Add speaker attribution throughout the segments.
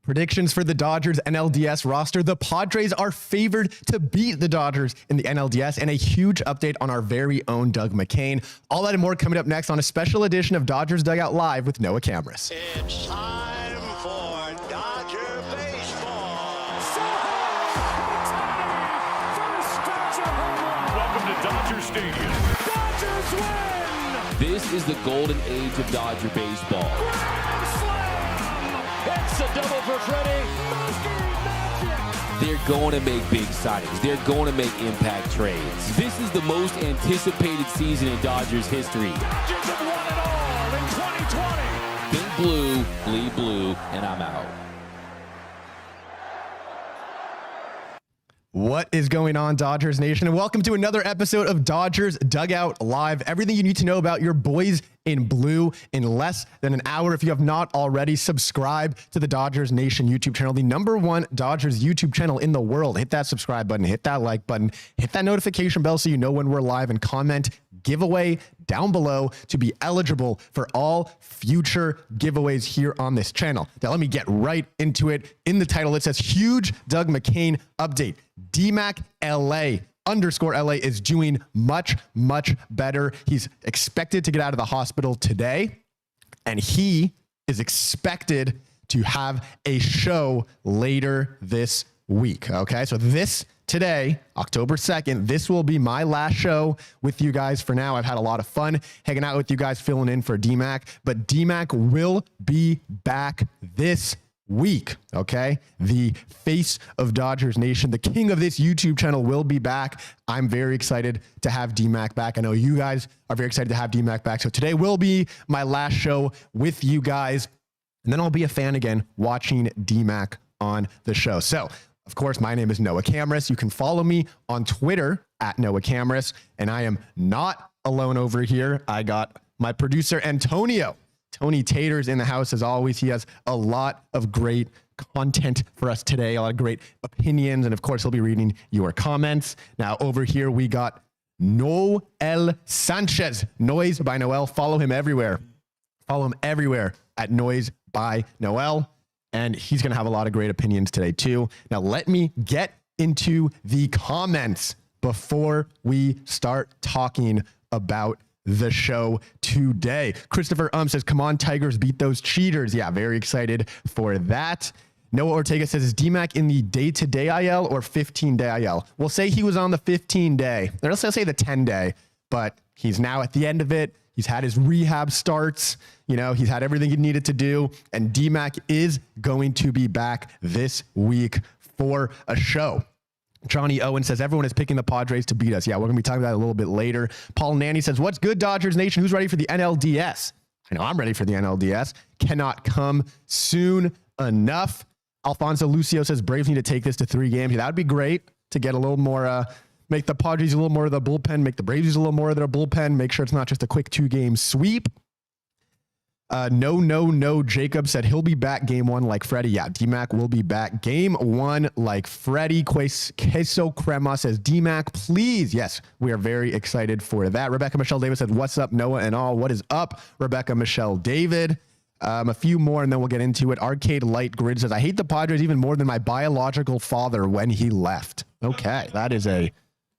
Speaker 1: Predictions for the Dodgers NLDS roster. The Padres are favored to beat the Dodgers in the NLDS, and a huge update on our very own Doug McCain. All that and more coming up next on a special edition of Dodgers Dugout Live with Noah Camras.
Speaker 2: It's time for Dodger baseball.
Speaker 3: Welcome to Dodger Stadium.
Speaker 4: Dodgers win!
Speaker 5: This is the golden age of Dodger baseball.
Speaker 4: Grand slam!
Speaker 5: It's a double for Freddie. They're going to make big signings. They're going to make impact trades. This is the most anticipated season in Dodgers history.
Speaker 4: Dodgers have won it all in 2020.
Speaker 5: Think blue, bleed blue, and I'm out.
Speaker 1: What is going on, Dodgers Nation? And welcome to another episode of Dodgers Dugout Live. Everything you need to know about your boys in blue in less than an hour. If you have not already, subscribe to the Dodgers Nation YouTube channel, the #1 Dodgers YouTube channel in the world. Hit that subscribe button, hit that like button, hit that notification bell so you know when we're live, and comment giveaway down below to be eligible for all future giveaways here on this channel. Now, let me get right into it. In the title, it says huge Doug McCain update. DMAC LA _ LA is doing much better. He's expected to get out of the hospital today, and he is expected to have a show later this week. Okay, so today, October 2nd, this will be my last show with you guys for now. I've had a lot of fun hanging out with you guys, filling in for DMAC, but DMAC will be back this week. Okay, the face of Dodgers Nation, the king of this YouTube channel, will be back. I'm very excited to have DMAC back. I know you guys are very excited to have DMAC back. So today will be my last show with you guys, and then I'll be a fan again watching DMAC on the show. So, of course, my name is Noah Camras. You can follow me on Twitter at Noah Camras, and I am not alone over here. I got my producer, Antonio. Tony Tater's in the house as always. He has a lot of great content for us today, a lot of great opinions, and of course, he'll be reading your comments. Now, over here, we got Noel Sanchez, Noise by Noel. Follow him everywhere. Follow him everywhere at Noise by Noel. And he's going to have a lot of great opinions today, too. Now, let me get into the comments before we start talking about the show today. Christopher says, come on, Tigers, beat those cheaters. Yeah, very excited for that. Noah Ortega says, is DMAC in the day-to-day IL or 15-day IL? We'll say he was on the 15-day. Let's say the 10-day, but he's now at the end of it. He's had his rehab starts. You know, he's had everything he needed to do. And DMAC is going to be back this week for a show. Johnny Owen says, everyone is picking the Padres to beat us. Yeah, we're going to be talking about it a little bit later. Paul Nanny says, what's good, Dodgers Nation? Who's ready for the NLDS? I know I'm ready for the NLDS. Cannot come soon enough. Alfonso Lucio says, Braves need to take this to 3 games. Yeah, that would be great to get a little more, make the Padres a little more of the bullpen, make the Braves use a little more of their bullpen, make sure it's not just a quick 2-game sweep. No. Jacob said he'll be back game 1 like Freddie. Yeah, DMAC will be back game 1 like Freddie. Queso Crema says, DMAC, please. Yes, we are very excited for that. Rebecca Michelle David said, what's up, Noah and all? What is up, Rebecca Michelle David? A few more, and then we'll get into it. Arcade Light Grid says, I hate the Padres even more than my biological father when he left. Okay, that is a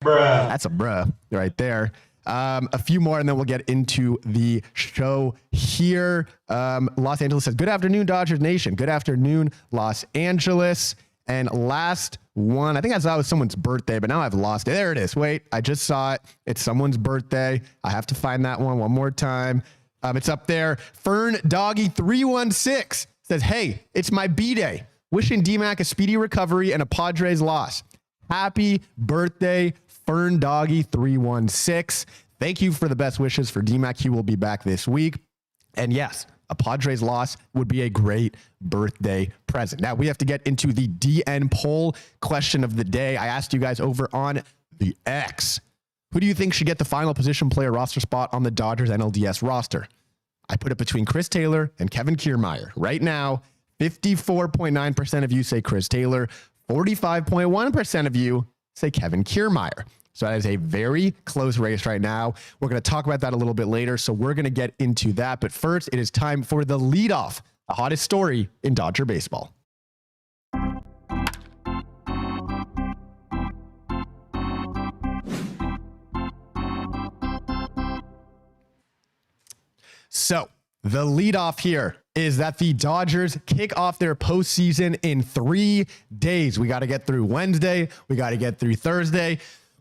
Speaker 1: bruh. That's a bruh right there. A few more, and then we'll get into the show here. Los Angeles says, good afternoon, Dodgers Nation. Good afternoon, Los Angeles. And last one, I think I saw it was someone's birthday, but now I've lost it. There it is. Wait, I just saw it. It's someone's birthday. I have to find that one more time. It's up there. Fern Doggy 316 says, hey, it's my B-Day. Wishing DMAC a speedy recovery and a Padres loss. Happy birthday, Fern Doggy 316. Thank you for the best wishes for DMAC. He will be back this week. And yes, a Padres loss would be a great birthday present. Now we have to get into the DN poll question of the day. I asked you guys over on the X, who do you think should get the final position player roster spot on the Dodgers NLDS roster? I put it between Chris Taylor and Kevin Kiermaier. Right now, 54.9% of you say Chris Taylor. 45.1% of you say Kevin Kiermaier. So that is a very close race right now. We're going to talk about that a little bit later, so we're going to get into that. But first, it is time for the leadoff, the hottest story in Dodger baseball. So the leadoff here is that the Dodgers kick off their postseason in 3 days. We got to get through Wednesday. We got to get through Thursday.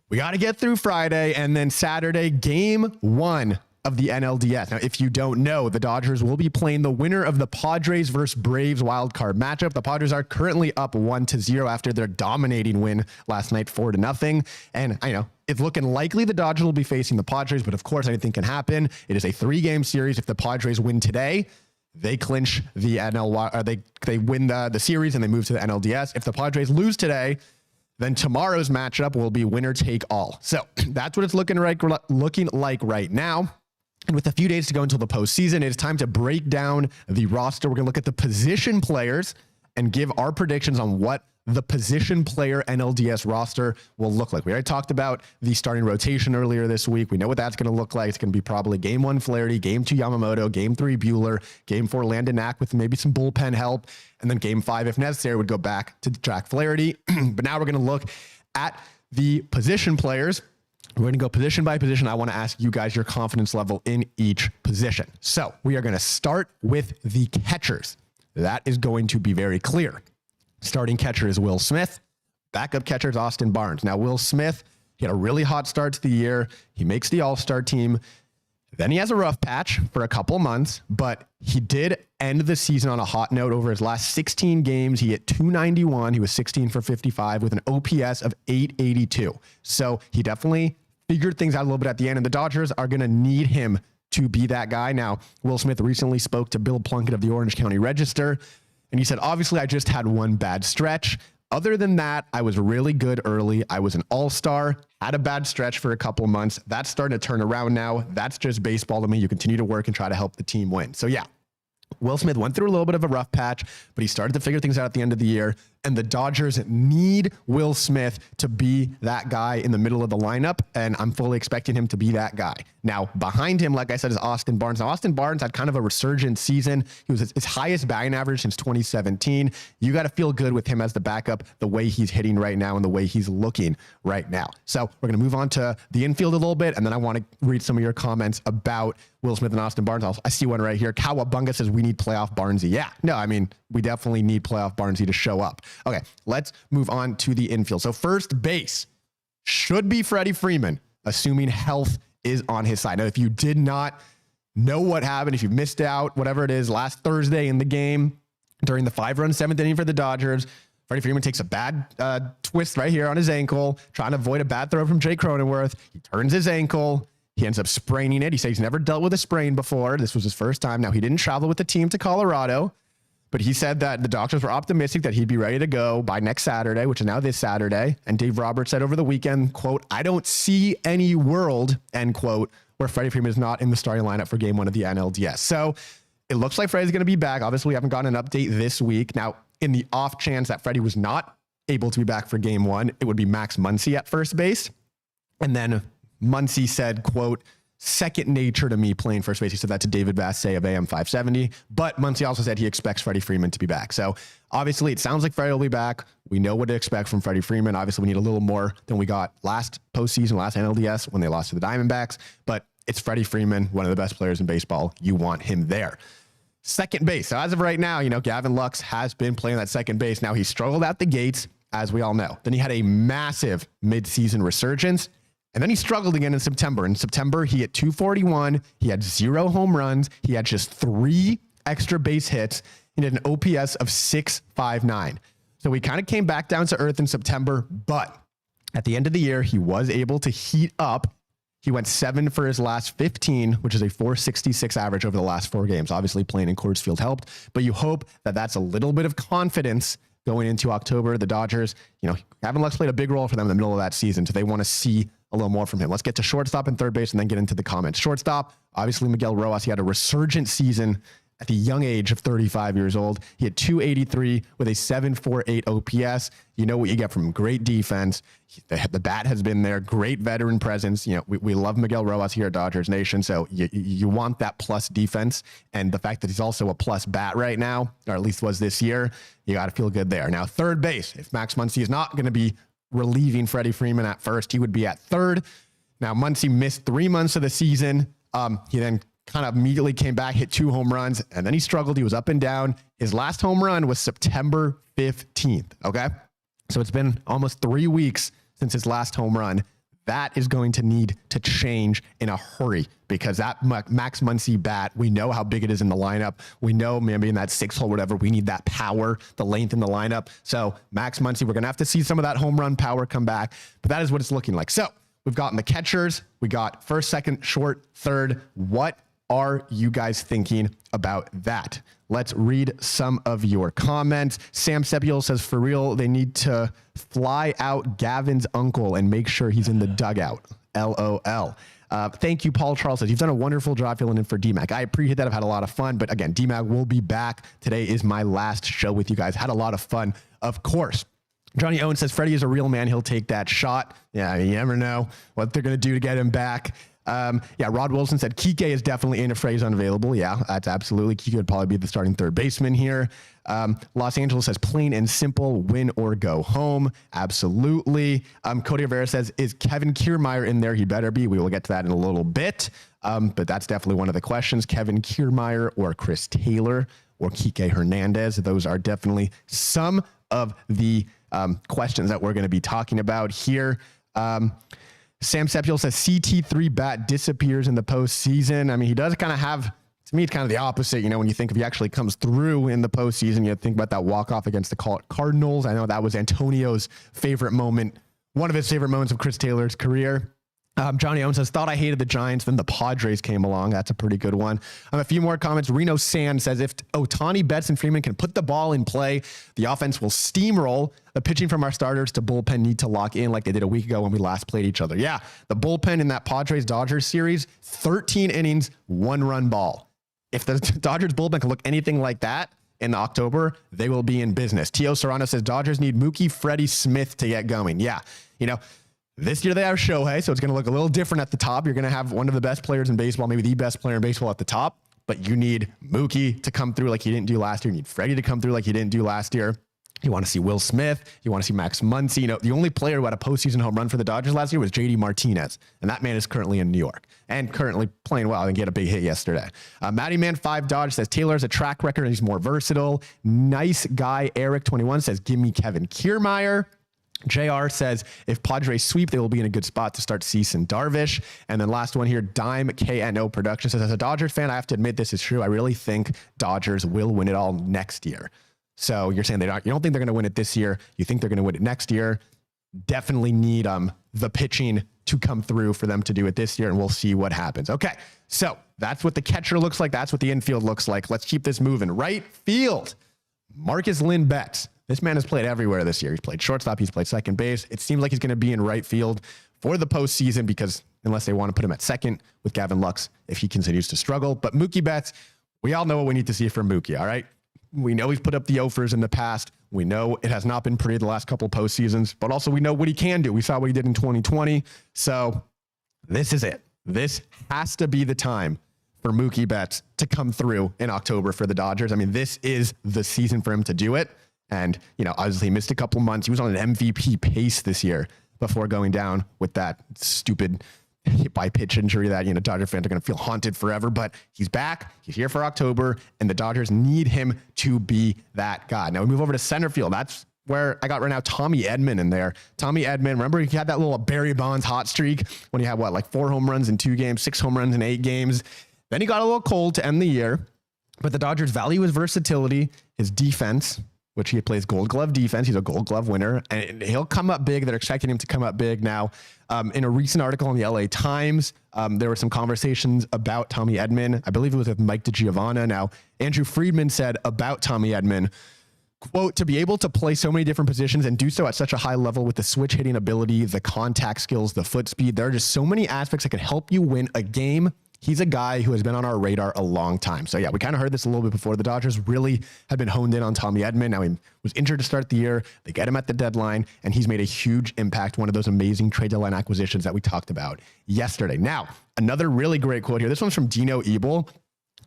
Speaker 1: We got to get through Friday, and then Saturday, game 1 of the NLDS. Now, if you don't know, the Dodgers will be playing the winner of the Padres versus Braves wildcard matchup. The Padres are currently up 1-0 after their dominating win last night, 4-0. And I know it's looking likely the Dodgers will be facing the Padres, but of course anything can happen. It is a 3-game series. If the Padres win today, they clinch the they win the series and they move to the NLDS. If the Padres lose today, then tomorrow's matchup will be winner take all. So that's what it's looking like right now. And with a few days to go until the postseason, it's time to break down the roster. We're going to look at the position players and give our predictions on what the position player NLDS roster will look like. We already talked about the starting rotation earlier this week. We know what that's going to look like. It's going to be probably game 1 Flaherty, game 2 Yamamoto, game 3 Buehler, game 4 Landon Knack with maybe some bullpen help, and then game 5, if necessary, would go back to Jack Flaherty. But now we're going to look at the position players. We're going to go position by position. I want to ask you guys your confidence level in each position. So we are going to start with the catchers. That is going to be very clear. Starting catcher is Will Smith. Backup catcher is Austin Barnes. Now, Will Smith, he had a really hot start to the year. He makes the All-Star team. Then he has a rough patch for a couple months, but he did end the season on a hot note. Over his last 16 games, he hit .291. He was 16 for 55 with an OPS of 882. So he definitely figured things out a little bit at the end, and the Dodgers are going to need him to be that guy. Now, Will Smith recently spoke to Bill Plunkett of the Orange County Register, and he said, obviously, I just had one bad stretch. Other than that, I was really good early. I was an all-star, had a bad stretch for a couple months. That's starting to turn around now. That's just baseball to me. You continue to work and try to help the team win. So yeah, Will Smith went through a little bit of a rough patch, but he started to figure things out at the end of the year. And the Dodgers need Will Smith to be that guy in the middle of the lineup. And I'm fully expecting him to be that guy. Now, behind him, like I said, is Austin Barnes. Now, Austin Barnes had kind of a resurgent season. He was his highest batting average since 2017. You got to feel good with him as the backup, the way he's hitting right now and the way he's looking right now. So we're going to move on to the infield a little bit. And then I want to read some of your comments about Will Smith and Austin Barnes. I see one right here. Kawabunga says we need playoff Barnesy. Yeah, no, I mean, we definitely need playoff Barnesy to show up. Okay, let's move on to the infield. So first base should be Freddie Freeman, assuming health is on his side. Now, if you did not know what happened, if you missed out, whatever it is, last Thursday in the game during the 5-run 7th inning for the Dodgers, Freddie Freeman takes a bad twist right here on his ankle, trying to avoid a bad throw from Jay Cronenworth. He turns his ankle. He ends up spraining it. He says he's never dealt with a sprain before. This was his first time. Now, he didn't travel with the team to Colorado, but he said that the doctors were optimistic that he'd be ready to go by next Saturday, which is now this Saturday. And Dave Roberts said over the weekend, quote, I don't see any world, end quote, where Freddie Freeman is not in the starting lineup for game 1 of the NLDS. So it looks like Freddie's going to be back. Obviously, we haven't gotten an update this week. Now, in the off chance that Freddie was not able to be back for game 1, it would be Max Muncy at first base. And then Muncy said, quote, second nature to me playing first base. He said that to David Bassett of AM 570. But Muncy also said he expects Freddie Freeman to be back. So obviously it sounds like Freddie will be back. We know what to expect from Freddie Freeman. Obviously we need a little more than we got last postseason, last NLDS when they lost to the Diamondbacks. But it's Freddie Freeman, one of the best players in baseball. You want him there. Second base. So as of right now, Gavin Lux has been playing that second base. Now he struggled out the gates, as we all know. Then he had a massive midseason resurgence. And then he struggled again in September. In September, he hit .241. He had 0 home runs. He had just 3 extra base hits. He had an OPS of 659. So he kind of came back down to earth in September. But at the end of the year, he was able to heat up. He went 7 for his last 15, which is a .466 average over the last 4 games. Obviously, playing in Coors Field helped. But you hope that that's a little bit of confidence going into October. The Dodgers, Gavin Lux played a big role for them in the middle of that season. So they want to see a little more from him. Let's get to shortstop and third base and then get into the comments. Shortstop, obviously Miguel Rojas. He had a resurgent season at the young age of 35 years old. He had .283 with a 748 OPS. You know what you get from him. Great defense. The bat has been there. Great veteran presence. We love Miguel Rojas here at Dodgers Nation. So you want that plus defense. And the fact that he's also a plus bat right now, or at least was this year, you got to feel good there. Now, third base, if Max Muncy is not going to be relieving Freddie Freeman at first, he would be at third. Now, Muncy missed 3 months of the season. He then kind of immediately came back, hit 2 home runs, and then he struggled. He was up and down. His last home run was September 15th. Okay. So it's been almost 3 weeks since his last home run. That is going to need to change in a hurry because that Max Muncy bat, we know how big it is in the lineup. We know maybe in that 6-hole, whatever, we need that power, the length in the lineup. So Max Muncy, we're going to have to see some of that home run power come back, but that is what it's looking like. So we've gotten the catchers. We got first, second, short, third. What are you guys thinking about that? Let's read some of your comments. Sam Sepiol says, for real, they need to fly out Gavin's uncle and make sure he's in the dugout. LOL. Thank you, Paul Charles says, you've done a wonderful job filling in for DMAC. I appreciate that. I've had a lot of fun. But again, DMAC will be back. Today is my last show with you guys. Had a lot of fun, of course. Johnny Owen says, Freddie is a real man. He'll take that shot. Yeah, you never know what they're going to do to get him back. Yeah, Rod Wilson said Kike is definitely in if Freddie's unavailable. Yeah, that's absolutely. Kike would probably be the starting third baseman here. Los Angeles says plain and simple, win or go home. Absolutely. Cody Rivera says, is Kevin Kiermaier in there? He better be. We will get to that in a little bit. But that's definitely one of the questions. Kevin Kiermaier or Chris Taylor or Kike Hernandez. Those are definitely some of the questions that we're going to be talking about here. Sam Sepiol says CT3 bat disappears in the postseason. I mean, he does kind of have, to me, it's kind of the opposite. You know, when you think if he actually comes through in the postseason, you think about that walk-off against the Cardinals. I know that was Antonio's favorite moment, one of his favorite moments of Chris Taylor's career. Johnny Owens says, thought I hated the Giants, then the Padres came along. That's a pretty good one. A few more comments. Reno Sand says, if Ohtani, Betts, and Freeman can put the ball in play, the offense will steamroll. The pitching from our starters to bullpen need to lock in like they did a week ago when we last played each other. Yeah, the bullpen in that Padres-Dodgers series, 13 innings, 1-run ball. If the Dodgers bullpen can look anything like that in October, they will be in business. Tio Serrano says, Dodgers need Mookie, Freddie, Smith to get going. Yeah, you know, this year they have Shohei, so it's going to look a little different at the top. You're going to have one of the best players in baseball, maybe the best player in baseball at the top, but you need Mookie to come through like he didn't do last year. You need Freddie to come through like he didn't do last year. You want to see Will Smith. You want to see Max Muncy. You know, the only player who had a postseason home run for the Dodgers last year was JD Martinez, and that man is currently in New York and currently playing well. I think he had a big hit yesterday. Matty Man 5 Dodge says Taylor has a track record and he's more versatile. Nice guy Eric 21 says give me Kevin Kiermaier. JR says, if Padres sweep, they will be in a good spot to start Cease and Darvish. And then last one here, Dime KNO Production says, as a Dodgers fan, I have to admit this is true. I really think Dodgers will win it all next year. So you're saying you don't think they're going to win it this year. You think they're going to win it next year. Definitely need the pitching to come through for them to do it this year, and we'll see what happens. Okay, so that's what the catcher looks like. That's what the infield looks like. Let's keep this moving. Right field, Marcus Lynn Betts. This man has played everywhere this year. He's played shortstop. He's played second base. It seems like he's going to be in right field for the postseason because unless they want to put him at second with Gavin Lux if he continues to struggle. But Mookie Betts, we all know what we need to see from Mookie, all right? We know he's put up the offers in the past. We know it has not been pretty the last couple of postseasons, but also we know what he can do. We saw what he did in 2020. So this is it. This has to be the time for Mookie Betts to come through in October for the Dodgers. I mean, this is the season for him to do it. And, you know, obviously he missed a couple of months. He was on an MVP pace this year before going down with that stupid hit by pitch injury that, you know, Dodger fans are going to feel haunted forever. But he's back. He's here for October, and the Dodgers need him to be that guy. Now we move over to center field. That's where I got right now Tommy Edman in there. Tommy Edman, remember he had that little Barry Bonds hot streak when he had, what, like 4 home runs in 2 games, 6 home runs in 8 games. Then he got a little cold to end the year. But the Dodgers value his versatility, his defense, which he plays Gold Glove defense. He's a Gold Glove winner, and he'll come up big. They're expecting him to come up big now. In a recent article in the LA Times, there were some conversations about Tommy Edman. I believe it was with Mike DiGiovanna. Now, Andrew Friedman said about Tommy Edman, quote, to be able to play so many different positions and do so at such a high level with the switch hitting ability, the contact skills, the foot speed, there are just so many aspects that can help you win a game. He's a guy who has been on our radar a long time. So yeah, we kind of heard this a little bit before. The Dodgers really have been honed in on Tommy Edman. Now he was injured to start the year. They get him at the deadline, and he's made a huge impact. One of those amazing trade deadline acquisitions that we talked about yesterday. Now, another really great quote here. This one's from Dino Ebel.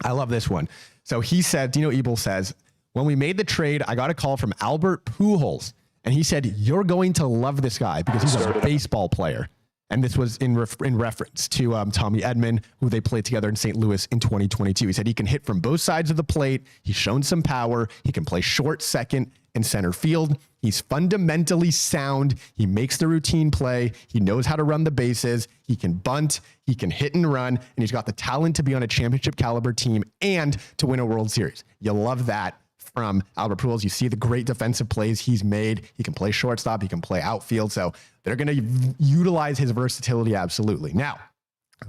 Speaker 1: I love this one. So he said, Dino Ebel says, when we made the trade, I got a call from Albert Pujols, and he said, you're going to love this guy because he's a baseball player. And this was in reference to Tommy Edman, who they played together in St. Louis in 2022. He said he can hit from both sides of the plate. He's shown some power. He can play short, second, and center field. He's fundamentally sound. He makes the routine play. He knows how to run the bases. He can bunt. He can hit and run. And he's got the talent to be on a championship caliber team and to win a World Series. You love that from Albert Pujols. You see the great defensive plays he's made. He can play shortstop. He can play outfield. So they're going to utilize his versatility absolutely. Now,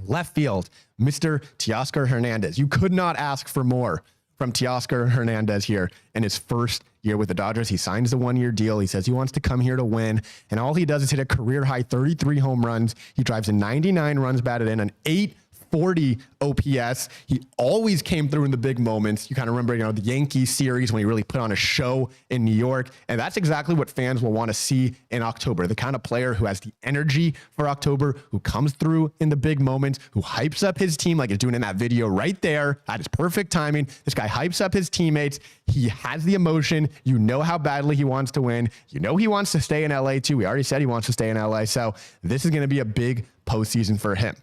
Speaker 1: left field, Mr. Teoscar Hernandez. You could not ask for more from Teoscar Hernandez here in his first year with the Dodgers. He signs the one-year deal. He says he wants to come here to win, and all he does is hit a career-high 33 home runs. He drives in 99 runs batted in, an 840 OPS. He always came through in the big moments. You kind of remember, the Yankees series when he really put on a show in New York, and that's exactly what fans will want to see in October. The kind of player who has the energy for October, who comes through in the big moments, who hypes up his team like he's doing in that video right there. That is perfect timing. This guy hypes up his teammates. He has the emotion. You know how badly he wants to win. You know he wants to stay in LA too. We already said he wants to stay in LA. So this is going to be a big postseason for him.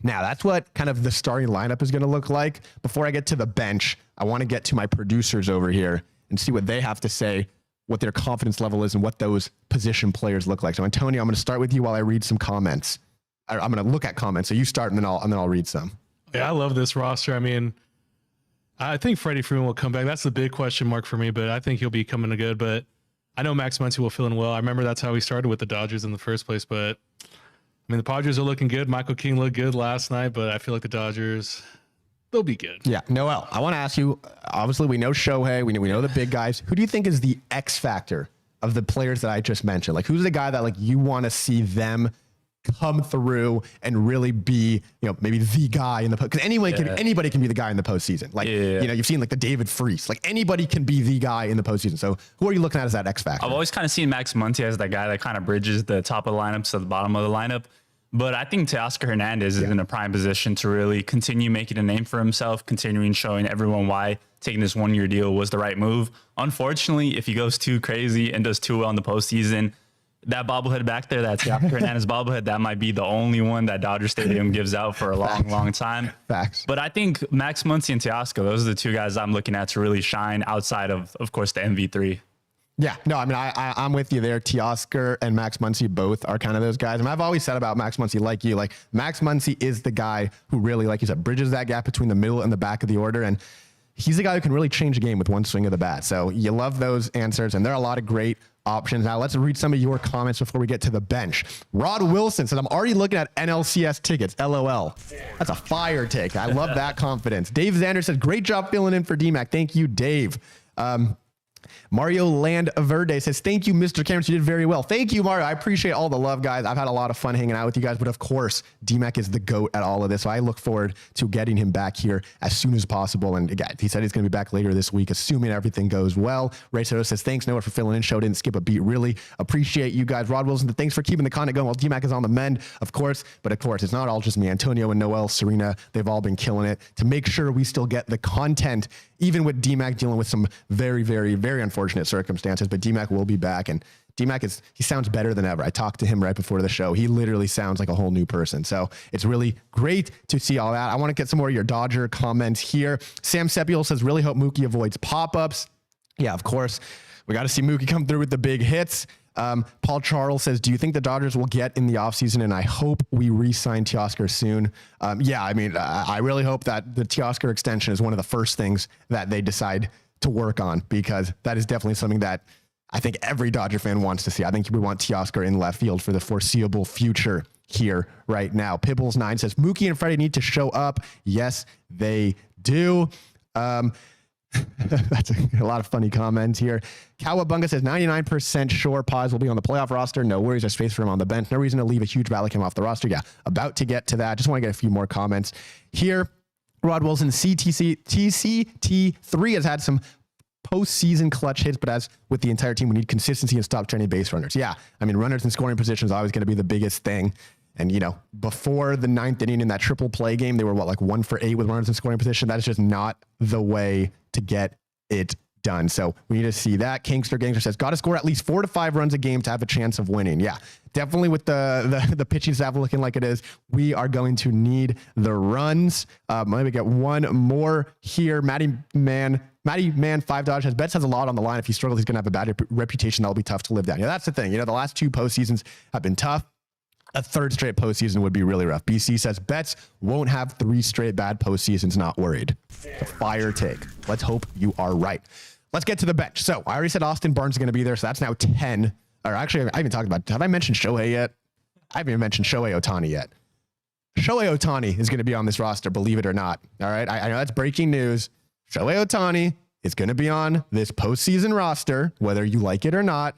Speaker 1: Now, that's what kind of the starting lineup is going to look like. Before I get to the bench, I want to get to my producers over here and see what they have to say, what their confidence level is, and what those position players look like. So, Antonio, I'm going to start with you while I read some comments. I'm going to look at comments. So you start, and then I'll read some.
Speaker 6: Yeah, I love this roster. I mean, I think Freddie Freeman will come back. That's the big question mark for me, but I think he'll be coming good. But I know Max Muncy will fill in well. I remember that's how he started with the Dodgers in the first place, but I mean, the Padres are looking good. Michael King looked good last night, but I feel like the Dodgers, they'll be good.
Speaker 1: Yeah, Noel, I want to ask you, obviously we know Shohei, we know the big guys. Who do you think is the X factor of the players that I just mentioned? Like, who's the guy that you want to see them come through and really be, maybe the guy in the post? Because anybody can be the guy in the postseason. You've seen the David Freese. Anybody can be the guy in the postseason. So who are you looking at as that X factor?
Speaker 7: I've always kind of seen Max Muncy as that guy that kind of bridges the top of the lineup to the bottom of the lineup. But I think Teoscar Hernandez is in a prime position to really continue making a name for himself, continuing showing everyone why taking this one-year deal was the right move. Unfortunately, if he goes too crazy and does too well in the postseason, that bobblehead back there, that Teoscar Hernandez bobblehead, that might be the only one that Dodger Stadium gives out for a long time.
Speaker 1: Facts.
Speaker 7: But I think Max Muncy and Teoscar, those are the two guys I'm looking at to really shine outside of course, the MV3.
Speaker 1: Yeah, no, I mean, I'm with you there. Teoscar and Max Muncy both are kind of those guys. And I've always said about Max Muncy, Max Muncy is the guy who really, like you said, bridges that gap between the middle and the back of the order. And he's the guy who can really change a game with one swing of the bat. So you love those answers, and there are a lot of great options. Now let's read some of your comments before we get to the bench. Rod Wilson says, I'm already looking at NLCS tickets. LOL. That's a fire take. I love that confidence. Dave Zander says, great job filling in for DMAC. Thank you, Dave. Mario Land Verde says, thank you, Mr. Camras. You did very well. Thank you, Mario. I appreciate all the love, guys. I've had a lot of fun hanging out with you guys, but of course, DMAC is the GOAT at all of this. So I look forward to getting him back here as soon as possible. And again, he said he's going to be back later this week, assuming everything goes well. Ray Soto says, thanks, Noah, for filling in. Show didn't skip a beat. Really appreciate you guys. Rod Wilson, thanks for keeping the content going while DMAC is on the mend, of course. But of course, it's not all just me. Antonio and Noel, Serena, they've all been killing it to make sure we still get the content, even with DMAC dealing with some very, very, very unfortunate circumstances. But DMAC will be back, and DMAC he sounds better than ever. I talked to him right before the show. He literally sounds like a whole new person. So it's really great to see all that. I want to get some more of your Dodger comments here. Sam Sepiol says, really hope Mookie avoids pop-ups. Yeah, of course. We got to see Mookie come through with the big hits. Paul Charles says, do you think the Dodgers will get in the offseason? And I hope we re-sign Teoscar soon. Yeah, I mean, I really hope that the Teoscar extension is one of the first things that they decide to work on, because that is definitely something that I think every Dodger fan wants to see. I think we want Teoscar in left field for the foreseeable future here right now. Pibbles9 says, Mookie and Freddie need to show up. Yes, they do. That's a lot of funny comments here. Cowabunga says 99% sure Paz will be on the playoff roster. No worries, there's space for him on the bench. No reason to leave a huge bat like him off the roster. Yeah, about to get to that. Just want to get a few more comments here. Rod Wilson, TCT3 has had some postseason clutch hits, but as with the entire team, we need consistency and stop training base runners. Yeah, I mean, runners in scoring position is always going to be the biggest thing. And, before the 9th inning in that triple play game, they were 1 for 8 with runners in scoring position. That is just not the way to get it done. So we need to see that. Kingster Gangster says, got to score at least 4 to 5 runs a game to have a chance of winning. Yeah, definitely with the pitching staff looking like it is, we are going to need the runs. Let me get one more here. Matty Man 5 Dodge has bets has a lot on the line. If he struggles, he's going to have a bad reputation. That'll be tough to live down. Yeah, that's the thing. The last 2 postseasons have been tough. A 3rd straight postseason would be really rough. BC says bets won't have 3 straight bad postseasons. Not worried. A fire take. Let's hope you are right. Let's get to the bench. So I already said Austin Barnes is going to be there. So that's now 10. Or actually, I even talked about, have I mentioned Shohei yet? I haven't even mentioned Shohei Ohtani yet. Shohei Ohtani is going to be on this roster, believe it or not. All right. I know that's breaking news. Shohei Ohtani is going to be on this postseason roster, whether you like it or not.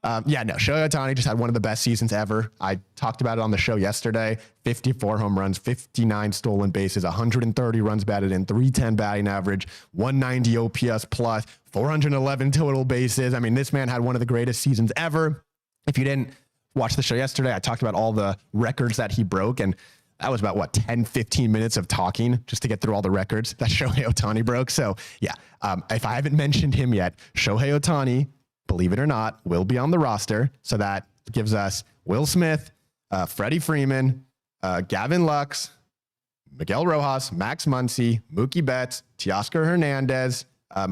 Speaker 1: Shohei Ohtani just had one of the best seasons ever. I talked about it on the show yesterday. 54 home runs, 59 stolen bases, 130 runs batted in, 310 batting average, 190 OPS plus, 411 total bases. I mean, this man had one of the greatest seasons ever. If you didn't watch the show yesterday, I talked about all the records that he broke, and that was about 10, 15 minutes of talking just to get through all the records that Shohei Ohtani broke. So yeah, if I haven't mentioned him yet, Shohei Ohtani, believe it or not, will be on the roster. So that gives us Will Smith, Freddie Freeman, Gavin Lux, Miguel Rojas, Max Muncy, Mookie Betts, Teoscar Hernandez,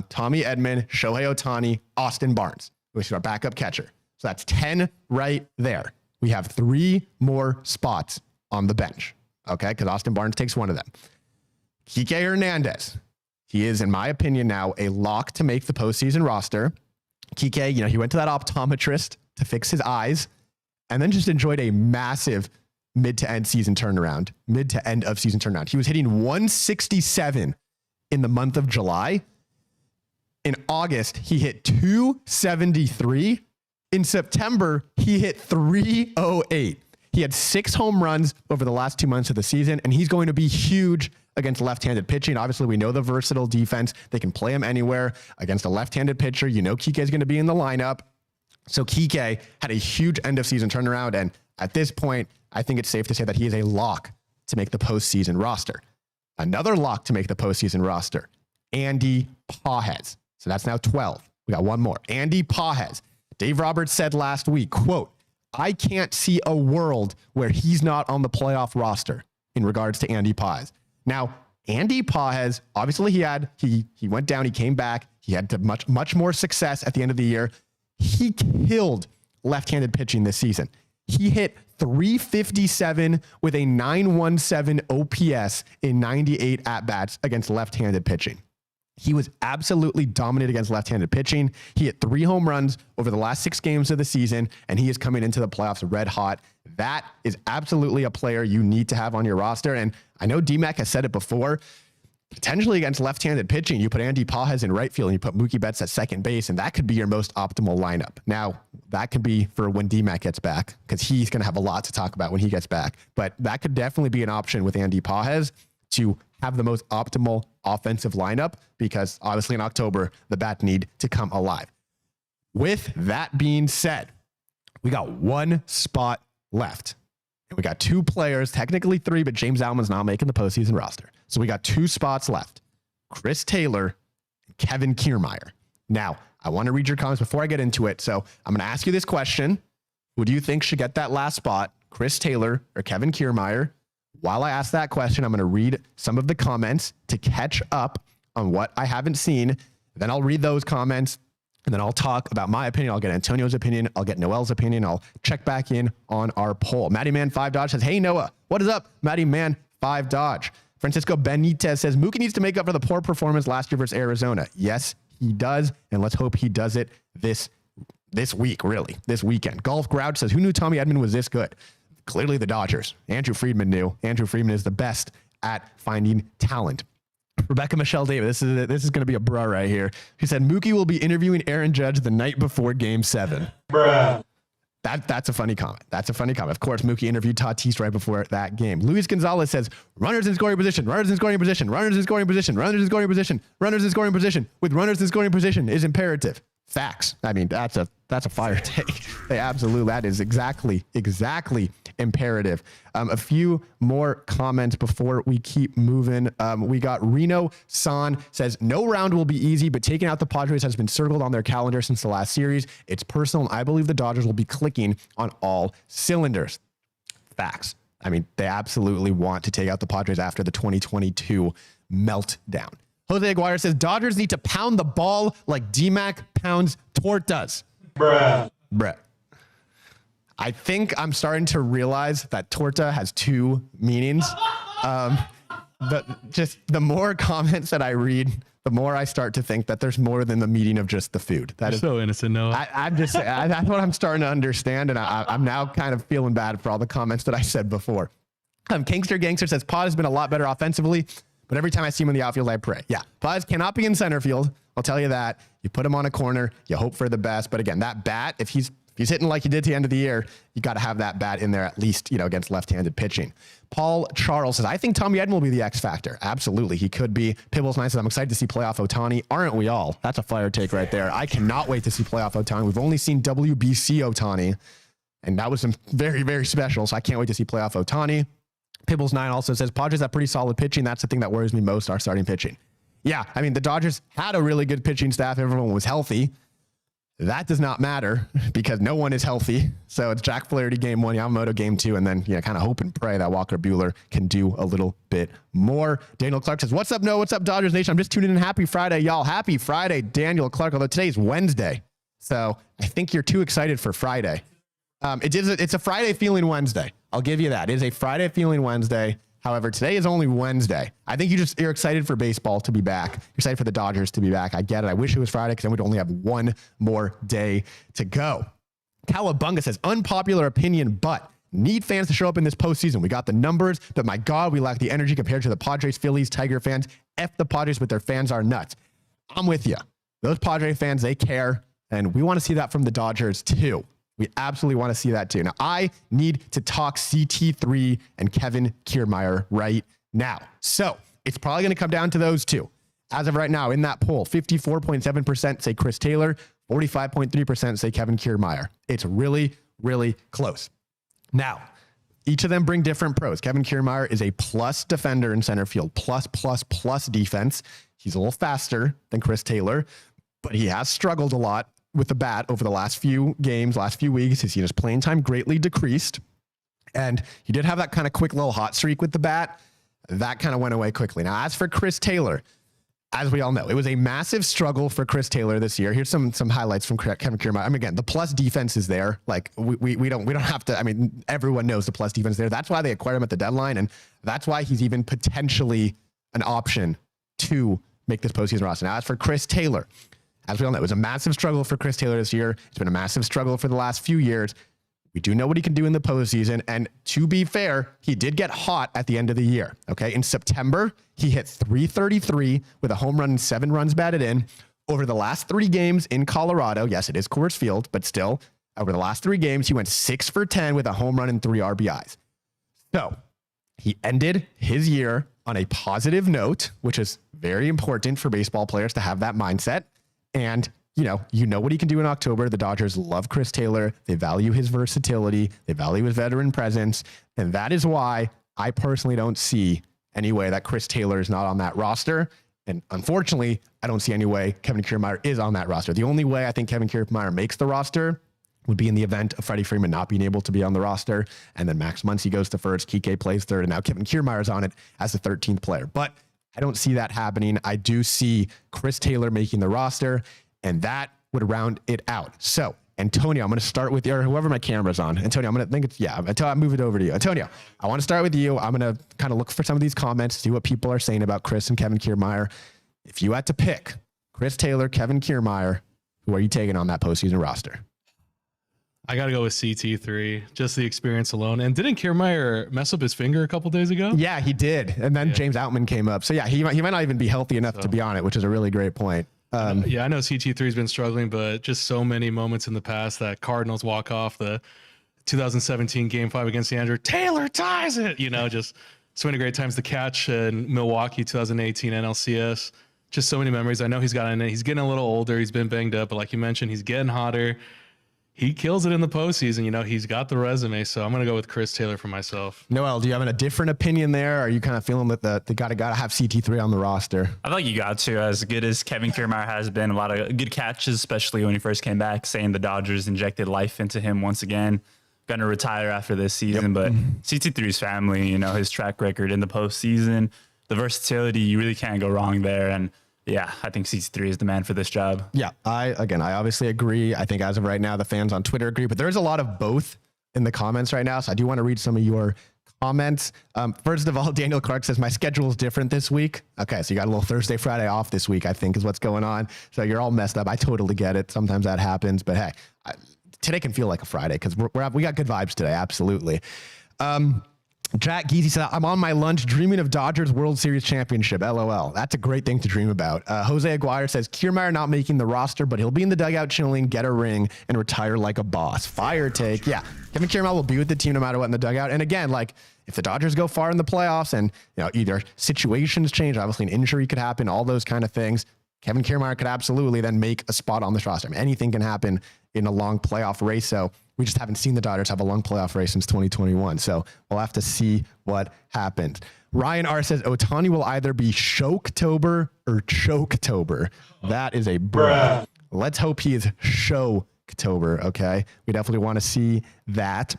Speaker 1: Tommy Edman, Shohei Ohtani, Austin Barnes, which is our backup catcher. So that's 10 right there. We have 3 more spots on the bench. Okay, because Austin Barnes takes one of them. Kike Hernandez. He is, in my opinion, now a lock to make the postseason roster. Kike, he went to that optometrist to fix his eyes and then just enjoyed a massive mid to end of season turnaround. He was hitting 167 in the month of July. In August, he hit 273. In September, he hit 308. He had 6 home runs over the last 2 months of the season, and he's going to be huge against left-handed pitching. Obviously, we know the versatile defense. They can play him anywhere. Against a left-handed pitcher, Kike is going to be in the lineup. So Kike had a huge end-of-season turnaround, and at this point, I think it's safe to say that he is a lock to make the postseason roster. Another lock to make the postseason roster, Andy Pages. So that's now 12. We got one more. Andy Pages. Dave Roberts said last week, quote, I can't see a world where he's not on the playoff roster in regards to Andy Pages. Now, Andy Pages, obviously he went down, he came back, he had much more success at the end of the year. He killed left-handed pitching this season. He hit 357 with a 917 OPS in 98 at-bats against left-handed pitching. He was absolutely dominant against left-handed pitching. He hit 3 home runs over the last 6 games of the season, and he is coming into the playoffs red hot. That is absolutely a player you need to have on your roster. And I know DMAC has said it before, potentially against left-handed pitching, you put Andy Pages in right field and you put Mookie Betts at second base, and that could be your most optimal lineup. Now, that could be for when DMAC gets back, because he's going to have a lot to talk about when he gets back. But that could definitely be an option with Andy Pages to have the most optimal offensive lineup, because obviously in October, the bats need to come alive. With that being said, we got 1 spot left. And we got 2 players, technically 3, but James Alman's not making the postseason roster. So we got 2 spots left, Chris Taylor and Kevin Kiermaier. Now, I want to read your comments before I get into it. So I'm going to ask you this question. Who do you think should get that last spot, Chris Taylor or Kevin Kiermaier? While I ask that question, I'm going to read some of the comments to catch up on what I haven't seen. Then I'll read those comments, and then I'll talk about my opinion. I'll get Antonio's opinion. I'll get Noel's opinion. I'll check back in on our poll. Matty Man 5 Dodge says, hey, Noah, what is up? Matty Man 5 Dodge. Francisco Benitez says, Mookie needs to make up for the poor performance last year versus Arizona. Yes, he does, and let's hope he does it this week, really, this weekend. Golf Grouch says, who knew Tommy Edman was this good? Clearly the Dodgers. Andrew Friedman knew. Andrew Friedman is the best at finding talent. Rebecca Michelle Davis, this is going to be a bruh right here. She said, Mookie will be interviewing Aaron Judge the night before Game 7. Bruh. That's a funny comment. That's a funny comment. Of course, Mookie interviewed Tatis right before that game. Luis Gonzalez says, runners in scoring position, runners in scoring position, runners in scoring position, runners in scoring position, runners in scoring position. With runners in scoring position is imperative. Facts. I mean, that's a fire take. That is exactly imperative. A few more comments before we keep moving. We got Reno San says, no round will be easy, but taking out the Padres has been circled on their calendar since the last series. It's personal, and I believe the Dodgers will be clicking on all cylinders. Facts. I mean, they absolutely want to take out the Padres after the 2022 meltdown. Jose Aguirre says, Dodgers need to pound the ball like D-Mac pounds tortas. Bruh. I think I'm starting to realize that torta has two meanings. The more comments that I read, the more I start to think that there's more than the meaning of just the food. That is
Speaker 6: so innocent, Noah.
Speaker 1: That's what I'm starting to understand, and I'm now kind of feeling bad for all the comments that I said before. Kingster Gangster says, Pod has been a lot better offensively, but every time I see him in the outfield, I pray. Yeah, Pods cannot be in center field. I'll tell you that. You put him on a corner, you hope for the best. But again, that bat, if he's hitting like he did to the end of the year, you got to have that bat in there at least, against left-handed pitching. Paul Charles says, I think Tommy Edman will be the X factor. Absolutely, he could be. Pibbles 9 says, I'm excited to see playoff Ohtani. Aren't we all? That's a fire take right there. I cannot wait to see playoff Ohtani. We've only seen WBC Ohtani, and that was some very, very special. So I can't wait to see playoff Ohtani. Pibbles 9 also says, Padres have pretty solid pitching. That's the thing that worries me most, our starting pitching. Yeah, I mean, the Dodgers had a really good pitching staff. Everyone was healthy. That does not matter because no one is healthy. So it's Jack Flaherty game 1, Yamamoto game 2, and then kind of hope and pray that Walker Buehler can do a little bit more. Daniel Clark says, what's up, Noah? What's up, Dodgers Nation? I'm just tuning in. Happy Friday, y'all. Happy Friday, Daniel Clark, although today's Wednesday. So I think you're too excited for Friday. It's a Friday feeling Wednesday. I'll give you that. It is a Friday feeling Wednesday. However, today is only Wednesday. I think you're excited for baseball to be back. You're excited for the Dodgers to be back. I get it. I wish it was Friday because then we'd only have one more day to go. Cowabunga says, unpopular opinion, but need fans to show up in this postseason. We got the numbers, but my God, we lack the energy compared to the Padres, Phillies, Tiger fans. F the Padres, but their fans are nuts. I'm with you. Those Padre fans, they care, and we want to see that from the Dodgers too. We absolutely want to see that too. Now, I need to talk CT3 and Kevin Kiermaier right now. So it's probably going to come down to those two. As of right now, in that poll, 54.7% say Chris Taylor, 45.3% say Kevin Kiermaier. It's really, really close. Now, each of them bring different pros. Kevin Kiermaier is a plus defender in center field, plus defense. He's a little faster than Chris Taylor, but he has struggled a lot with the bat over the last few games, last few weeks. He's seen his playing time greatly decreased. And he did have that kind of quick little hot streak with the bat. That kind of went away quickly. Now, as for Chris Taylor, as we all know, it was a massive struggle for Chris Taylor this year. Here's some highlights from Kevin Kiermaier. I mean, again, the plus defense is there. Like we don't have to. I mean, everyone knows the plus defense is there. That's why they acquired him at the deadline, and that's why he's even potentially an option to make this postseason roster. Now, as for Chris Taylor, as we all know, it was a massive struggle for Chris Taylor this year. It's been a massive struggle for the last few years. We do know what he can do in the postseason. And to be fair, he did get hot at the end of the year. Okay. In September, he hit .333 with a home run and 7 runs batted in. Over the last 3 games in Colorado, yes, it is Coors Field, but still, over the last 3 games, he went 6 for 10 with a home run and 3 RBIs. So he ended his year on a positive note, which is very important for baseball players to have that mindset. And, you know what he can do in October. The Dodgers love Chris Taylor. They value his versatility. They value his veteran presence. And that is why I personally don't see any way that Chris Taylor is not on that roster. And unfortunately, I don't see any way Kevin Kiermaier is on that roster. The only way I think Kevin Kiermaier makes the roster would be in the event of Freddie Freeman not being able to be on the roster. And then Max Muncy goes to first, Kike plays third, and now Kevin Kiermaier is on it as the 13th player. But I don't see that happening. I do see Chris Taylor making the roster, and that would round it out. So, Antonio, I'm going to start with you, or whoever my camera's on. Antonio, I'm going to think it's, until I move it over to you. Antonio, I want to start with you. I'm going to kind of look for some of these comments, see what people are saying about Chris and Kevin Kiermaier. If you had to pick Chris Taylor, Kevin Kiermaier, who are you taking on that postseason roster?
Speaker 6: I got to go with CT3, just the experience alone. And didn't Kiermaier mess up his finger a couple days ago?
Speaker 1: Yeah, he did. And then James Outman came up. So yeah, he might not even be healthy enough to be on it, which is a really great point.
Speaker 6: I know CT3's been struggling, but just so many moments in the past, that Cardinals walk off, the 2017 Game 5 against Andrew, Taylor ties it, just so many great times. The catch in Milwaukee 2018 NLCS, just so many memories. I know he's getting a little older. He's been banged up, but like you mentioned, he's getting hotter. He kills it in the postseason. You know, he's got the resume. So I'm going to go with Chris Taylor for myself.
Speaker 1: Noel, do you have a different opinion there? Or are you kind of feeling that the gotta have CT3 on the roster?
Speaker 7: I feel like you got to, as good as Kevin Kiermaier has been, a lot of good catches, especially when he first came back, saying the Dodgers injected life into him once again. Going to retire after this season, but CT3's family, you know, his track record in the postseason, the versatility, you really can't go wrong there. And yeah, I think CT3 is the man for this job.
Speaker 1: Yeah, I obviously agree. I think as of right now, the fans on Twitter agree, but there's a lot of both in the comments right now. So I do want to read some of your comments. First of all, Daniel Clark says, my schedule is different this week. Okay, so you got a little Thursday, Friday off this week, I think is what's going on. So you're all messed up. I totally get it. Sometimes that happens, but hey, today can feel like a Friday because we got good vibes today. Absolutely. Jack Geezy said, I'm on my lunch dreaming of Dodgers World Series championship. LOL. That's a great thing to dream about. Jose Aguirre says, Kiermaier not making the roster, but he'll be in the dugout chilling, get a ring, and retire like a boss. Fire take. Yeah. Kevin Kiermaier will be with the team no matter what in the dugout. And again, like if the Dodgers go far in the playoffs and, you know, either situations change, obviously an injury could happen, all those kind of things, Kevin Kiermaier could absolutely then make a spot on this roster. I mean, anything can happen in a long playoff race. So we just haven't seen the Dodgers have a long playoff race since 2021. So we'll have to see what happens. Ryan R says Ohtani will either be Shoketober or Choketober. That is a bruh. Let's hope he is Shoketober. Okay. We definitely want to see that.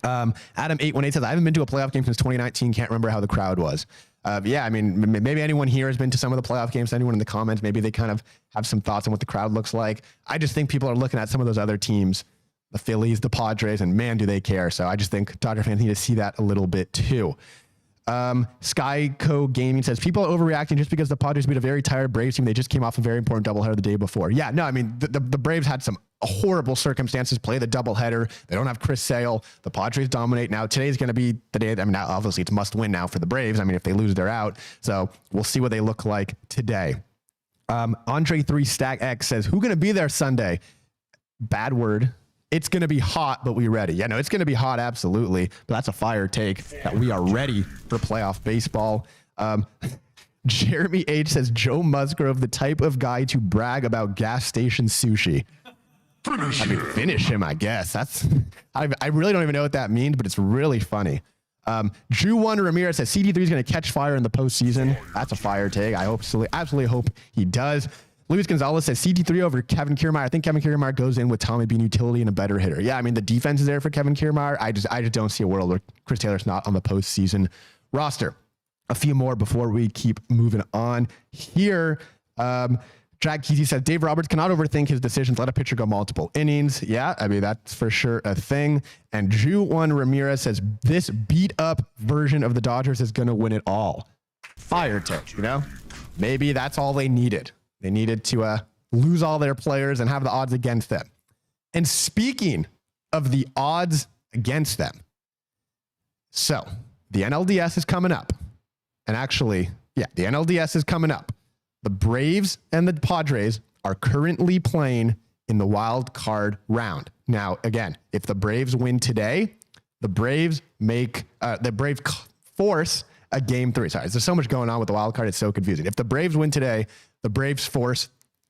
Speaker 1: Adam 818 says, I haven't been to a playoff game since 2019. Can't remember how the crowd was. Yeah, I mean, maybe anyone here has been to some of the playoff games. Anyone in the comments, maybe they kind of have some thoughts on what the crowd looks like. I just think people are looking at some of those other teams, the Phillies, the Padres, and man, do they care. So I just think Dodger fans need to see that a little bit too. Skyco Gaming says, people are overreacting just because the Padres beat a very tired Braves team. They just came off a very important doubleheader the day before. Yeah, no, I mean, the Braves had some horrible circumstances, play the doubleheader. They don't have Chris Sale. The Padres dominate. Now, today's going to be the day. I mean, now, obviously, it's must win now for the Braves. I mean, if they lose, they're out. So we'll see what they look like today. Andre3StackX says, who going to be there Sunday? Bad word. It's going to be hot, but we ready. Yeah, no, it's going to be hot, absolutely. But that's a fire take that we are ready for playoff baseball. Jeremy H says, Joe Musgrove, the type of guy to brag about gas station sushi. Finish him, I guess. I really don't even know what that means, but it's really funny. Drew One Ramirez says, CD3 is going to catch fire in the postseason. That's a fire take. I absolutely hope he does. Luis Gonzalez says CT3 over Kevin Kiermaier. I think Kevin Kiermaier goes in with Tommy being utility and a better hitter. Yeah, I mean, the defense is there for Kevin Kiermaier. I just don't see a world where Chris Taylor's not on the postseason roster. A few more before we keep moving on here. Jack Kesey says, Dave Roberts cannot overthink his decisions. Let a pitcher go multiple innings. Yeah, I mean, that's for sure a thing. And Drew One Ramirez says, this beat up version of the Dodgers is going to win it all. Fire take, you know? Maybe that's all they needed. They needed to lose all their players and have the odds against them. And speaking of the odds against them, so the NLDS is coming up. And actually, yeah, the NLDS is coming up. The Braves and the Padres are currently playing in the wild card round. Now, again, if the Braves win today, the Braves force a game 3. Sorry, there's so much going on with the wild card. It's so confusing. If the Braves win today, the Braves force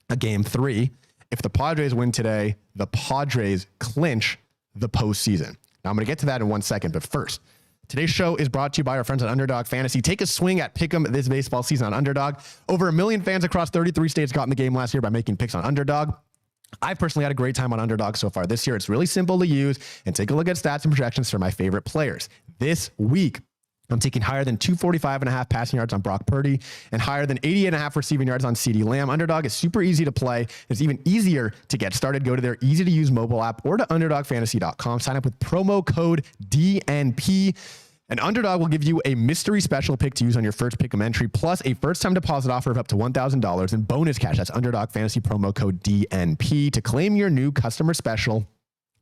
Speaker 1: a game 3. If the Padres win today, the Padres clinch the postseason. Now, I'm going to get to that in 1 second, but first, today's show is brought to you by our friends at Underdog Fantasy. Take a swing at Pick'em this baseball season on Underdog. Over 1 million fans across 33 states got in the game last year by making picks on Underdog. I've personally had a great time on Underdog so far this year. It's really simple to use, and take a look at stats and projections for my favorite players. This week, I'm taking higher than 245.5 passing yards on Brock Purdy and higher than 88.5 receiving yards on CeeDee Lamb. Underdog is super easy to play. It's even easier to get started. Go to their easy-to-use mobile app or to underdogfantasy.com. Sign up with promo code DNP. And Underdog will give you a mystery special pick to use on your first Pick'em entry, plus a first-time deposit offer of up to $1,000 and bonus cash. That's Underdog Fantasy promo code DNP to claim your new customer special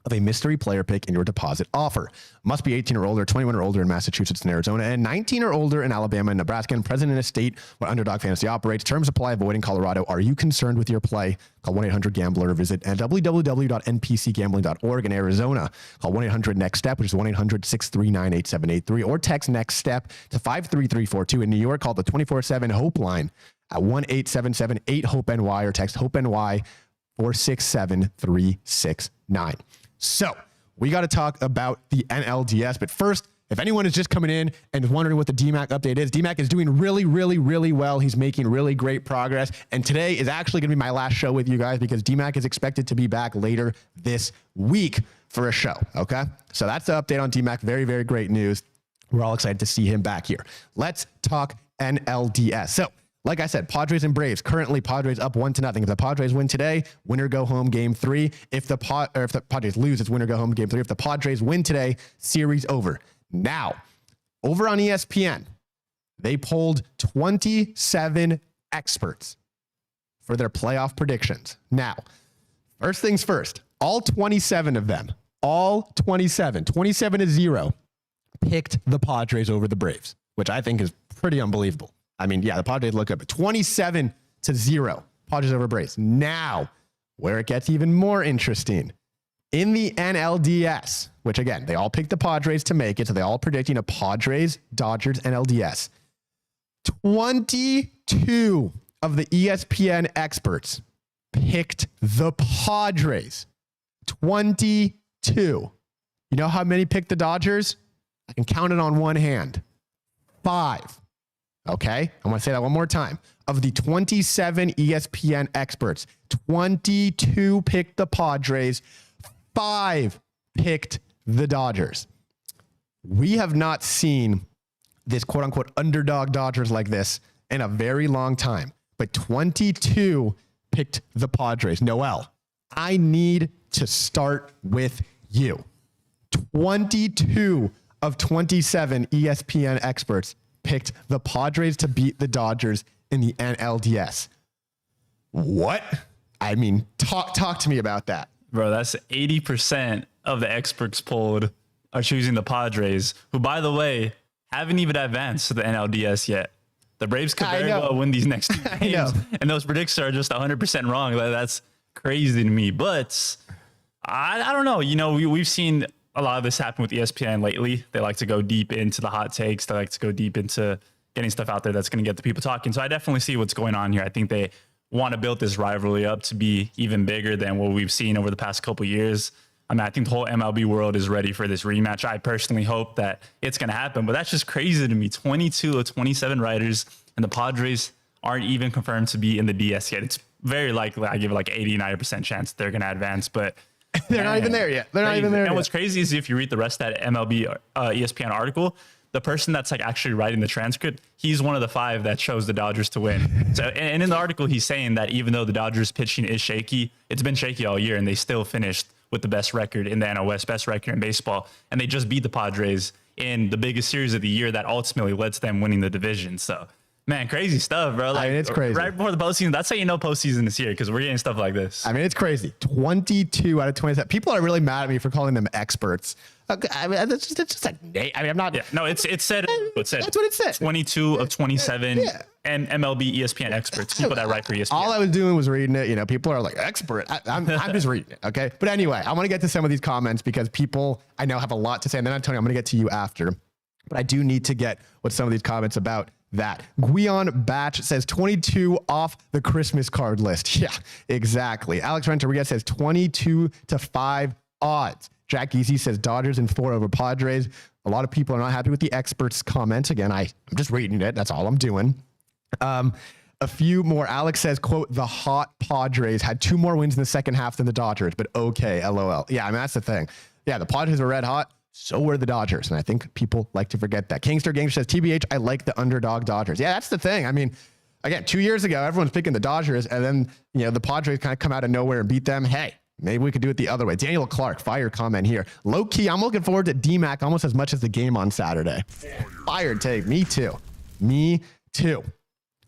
Speaker 1: of a mystery player pick in your deposit offer. Must be 18 or older, 21 or older in Massachusetts and Arizona, and 19 or older in Alabama and Nebraska, and present in a state where Underdog Fantasy operates. Terms apply. Avoid in Colorado. Are you concerned with your play? Call 1-800-GAMBLER or visit www.npcgambling.org. In Arizona, call 1-800-NEXT-STEP, which is 1-800-639-8783, or text NEXT-STEP to 53342. In New York, call the 24/7 Hope line at 1-877-8-HOPE-NY or text HOPE-NY 467-369. So we got to talk about the NLDS. But first, if anyone is just coming in and is wondering what the DMAC update is, DMAC is doing really, really, really well. He's making really great progress. And today is actually going to be my last show with you guys because DMAC is expected to be back later this week for a show. Okay. So that's the update on DMAC. Very, very great news. We're all excited to see him back here. Let's talk NLDS. So like I said, Padres and Braves. Currently, Padres up 1-0. If the Padres win today, winner go home game 3. If the Padres lose, it's winner go home game 3. If the Padres win today, series over. Now, over on ESPN, they polled 27 experts for their playoff predictions. Now, first things first, all 27 of them, 27-0, picked the Padres over the Braves, which I think is pretty unbelievable. I mean, yeah, the Padres look good, but 27-0, Padres over Braves. Now, where it gets even more interesting, in the NLDS, which again, they all picked the Padres to make it, so they all predicting a Padres, Dodgers, NLDS. 22 of the ESPN experts picked the Padres. 22. You know how many picked the Dodgers? I can count it on one hand. 5. Okay, I want to say that one more time. Of the 27 ESPN experts, 22 picked the Padres, 5 picked the Dodgers. We have not seen this quote unquote underdog Dodgers like this in a very long time, but 22 picked the Padres. Noel, I need to start with you. 22 of 27 ESPN experts picked the Padres to beat the Dodgers in the NLDS. What? I mean, talk to me about that.
Speaker 7: Bro, that's 80% of the experts polled are choosing the Padres, who, by the way, haven't even advanced to the NLDS yet. The Braves could very well win these next 2 games, and those predictions are just 100% wrong. That's crazy to me. But I don't know. You know, we've seen a lot of this happen with ESPN lately. They like to go deep into the hot takes. They like to go deep into getting stuff out there that's going to get the people talking. So I definitely see what's going on here. I think they want to build this rivalry up to be even bigger than what we've seen over the past couple of years. I mean, I think the whole MLB world is ready for this rematch. I personally hope that it's going to happen, but that's just crazy to me. 22 of 27 writers, and the Padres aren't even confirmed to be in the DS yet. It's very likely, I give it like 80-90% chance they're going to advance, but
Speaker 1: they're not even there yet. They're not even there.
Speaker 7: And what's crazy is if you read the rest of that MLB ESPN article, the person that's like actually writing the transcript, he's one of the 5 that chose the Dodgers to win. So, and in the article, he's saying that even though the Dodgers pitching is shaky, it's been shaky all year, and they still finished with the best record in the NL West, best record in baseball, and they just beat the Padres in the biggest series of the year that ultimately led to them winning the division. So, man, crazy stuff, bro. Like,
Speaker 1: I mean, it's crazy.
Speaker 7: Right before the postseason, that's how you know postseason is here, because we're getting stuff like this.
Speaker 1: I mean, it's crazy. 22 out of 27. People are really mad at me for calling them experts. I mean, it's just like, I mean, I'm not.
Speaker 7: Yeah, no, it said.
Speaker 1: That's what it said.
Speaker 7: 22 of 27 and MLB ESPN experts, people that write for ESPN.
Speaker 1: All I was doing was reading it. You know, people are like, expert. I'm just reading it. Okay. But anyway, I want to get to some of these comments because people I know have a lot to say. And then Antonio, I'm going to get to you after. But I do need to get what some of these comments about that. Guion Batch says 22 off the Christmas card list. Yeah, exactly. Alex Renteria says 22-5 odds. Jack Easy says Dodgers in 4 over Padres. A lot of people are not happy with the experts' comment. Again, I'm just reading it. That's all I'm doing. A few more. Alex says, quote, the hot Padres had 2 more wins in the second half than the Dodgers, but okay, LOL. Yeah, I mean, that's the thing. Yeah, the Padres were red hot. So were the Dodgers. And I think people like to forget that. Kingster Gang says, TBH, I like the underdog Dodgers. Yeah, that's the thing. I mean, again, 2 years ago, everyone's picking the Dodgers, and then, you know, the Padres kind of come out of nowhere and beat them. Hey, maybe we could do it the other way. Daniel Clark, fire comment here. Low key, I'm looking forward to DMAC almost as much as the game on Saturday. Fire take. Me too.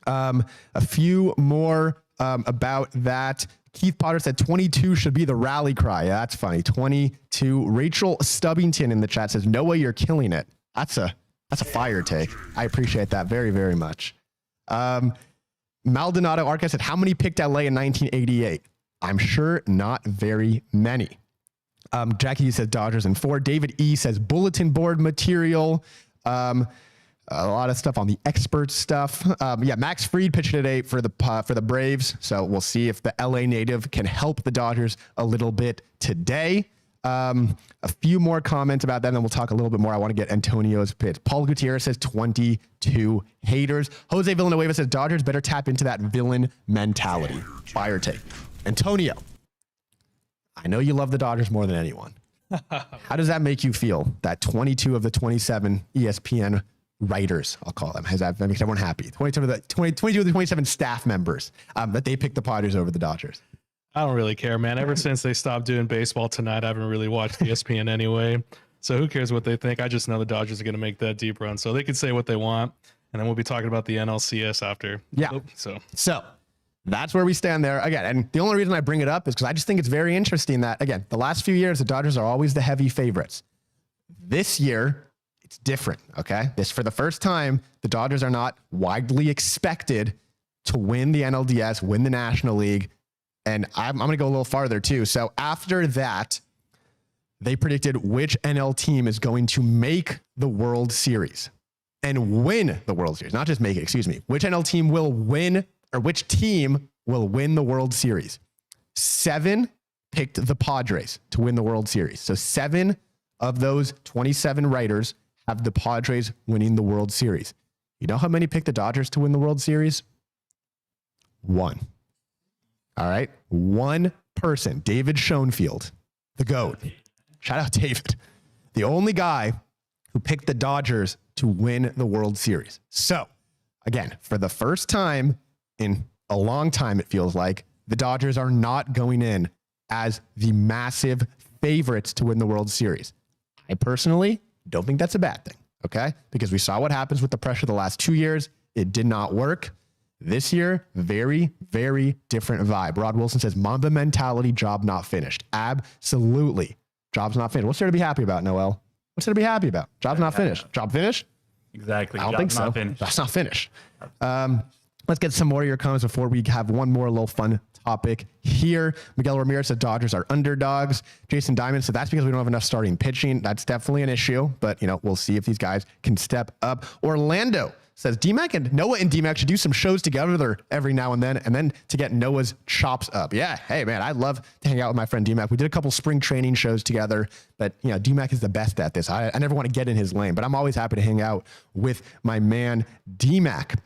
Speaker 1: A few more about that. Keith Potter said 22 should be the rally cry. Yeah, that's funny. 22. Rachel Stubbington in the chat says, no way you're killing it. That's a fire take. I appreciate that very, very much. Maldonado Arca said, how many picked LA in 1988? I'm sure not very many. Jackie says Dodgers in 4. David E says bulletin board material. a lot of stuff on the expert stuff. Yeah, Max Fried pitched today for the Braves, so we'll see if the LA native can help the Dodgers a little bit today. A few more comments about that, and then we'll talk a little bit more. I want to get Antonio's pitch. Paul Gutierrez says 22 haters. Jose Villanueva says Dodgers better tap into that villain mentality. Fire take. Antonio, I know you love the Dodgers more than anyone. How does that make you feel that 22 of the 27 ESPN writers, I'll call them, that makes everyone happy? 22 of the 27 staff members that they picked the Padres over the Dodgers.
Speaker 6: I don't really care, man. Ever since they stopped doing baseball tonight, I haven't really watched ESPN anyway. So who cares what they think? I just know the Dodgers are going to make that deep run. So they can say what they want, and then we'll be talking about the NLCS after.
Speaker 1: Yeah.
Speaker 6: So
Speaker 1: that's where we stand there again. And the only reason I bring it up is because I just think it's very interesting that, again, the last few years, the Dodgers are always the heavy favorites. This year, it's different. Okay. For the first time, the Dodgers are not widely expected to win the NLDS, win the National League. And I'm going to go a little farther too. So after that, they predicted which NL team is going to make the World Series and win the World Series. Not just make it, excuse me. Which NL team will win, or which team will win the World Series? 7 picked the Padres to win the World Series. So 7 of those 27 writers have the Padres winning the World Series. You know how many picked the Dodgers to win the World Series? 1. All right. 1 person, David Schoenfield, the GOAT. Shout out David. The only guy who picked the Dodgers to win the World Series. So again, for the first time in a long time, it feels like the Dodgers are not going in as the massive favorites to win the World Series. I personally don't think that's a bad thing. Okay. Because we saw what happens with the pressure the last 2 years. It did not work. This year, very, very different vibe. Rod Wilson says, Mamba mentality, job not finished. Absolutely. Job's not finished. What's there to be happy about, Noel? What's there to be happy about? Job's not finished. Job finished?
Speaker 7: Exactly.
Speaker 1: I don't think so. That's not finished. Let's get some more of your comments before we have one more little fun topic here. Miguel Ramirez said Dodgers are underdogs. Jason Diamond said that's because we don't have enough starting pitching. That's definitely an issue, but we'll see if these guys can step up. Orlando says DMAC and Noah and DMAC should do some shows together every now and then to get Noah's chops up. Yeah. Hey, man, I love to hang out with my friend DMAC. We did a couple spring training shows together, but DMAC is the best at this. I never want to get in his lane, but I'm always happy to hang out with my man DMAC.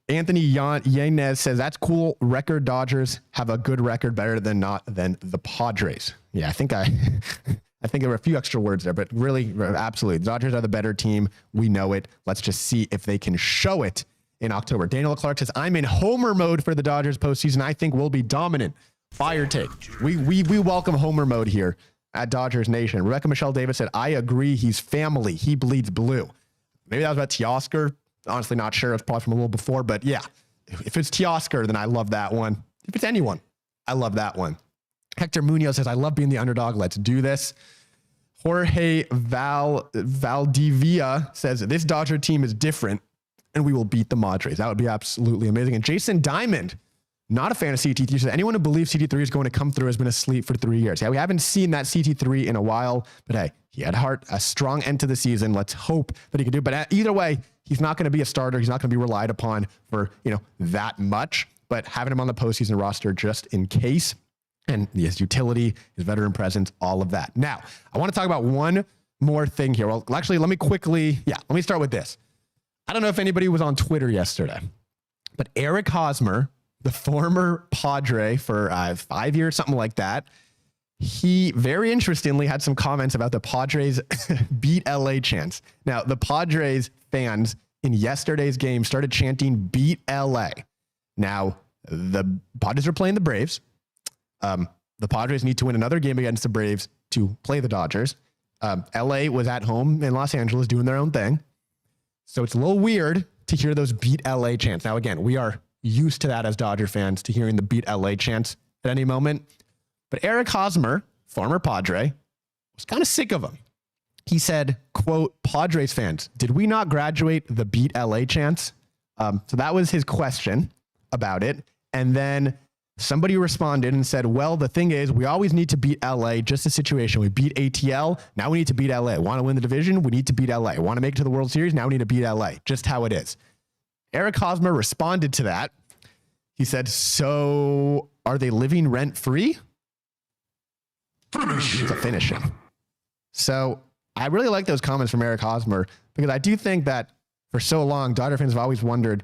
Speaker 1: Anthony Yanez says that's cool. Record Dodgers have a good record, better than the Padres. Yeah, I think there were a few extra words there, but really, absolutely. The Dodgers are the better team. We know it. Let's just see if they can show it in October. Daniel Clark says, I'm in Homer mode for the Dodgers postseason. I think we'll be dominant. Fire take. We welcome Homer mode here at Dodgers Nation. Rebecca Michelle Davis said, I agree. He's family. He bleeds blue. Maybe that was about Teoscar. Honestly, not sure. It's probably from a little before, but yeah. If it's Teoscar, then I love that one. If it's anyone, I love that one. Hector Munoz says, I love being the underdog. Let's do this. Jorge Valdivia says, this Dodger team is different and we will beat the Padres. That would be absolutely amazing. And Jason Diamond, not a fan of CT3, says, anyone who believes CT3 is going to come through has been asleep for 3 years. Yeah, we haven't seen that CT3 in a while, but hey, he had a strong end to the season. Let's hope that he can do. But either way, he's not going to be a starter. He's not going to be relied upon for, that much, but having him on the postseason roster just in case. And his utility, his veteran presence, all of that. Now, I want to talk about one more thing here. Well, actually, let me start with this. I don't know if anybody was on Twitter yesterday, but Eric Hosmer, the former Padre for 5 years, something like that, he very interestingly had some comments about the Padres beat LA chants. Now, the Padres fans in yesterday's game started chanting beat LA. Now, the Padres are playing the Braves. The Padres need to win another game against the Braves to play the Dodgers. LA was at home in Los Angeles doing their own thing. So it's a little weird to hear those beat LA chants. Now, again, we are used to that as Dodger fans, to hearing the beat LA chants at any moment. But Eric Hosmer, former Padre, was kind of sick of them. He said, quote, Padres fans, did we not graduate the beat LA chants? So that was his question about it. And then somebody responded and said, well, the thing is, we always need to beat LA. Just a situation. We beat ATL. Now we need to beat LA. Want to win the division? We need to beat LA. Want to make it to the World Series? Now we need to beat LA. Just how it is. Eric Hosmer responded to that. He said, so are they living rent free? It's a finishing. So I really like those comments from Eric Hosmer because I do think that for so long, Dodger fans have always wondered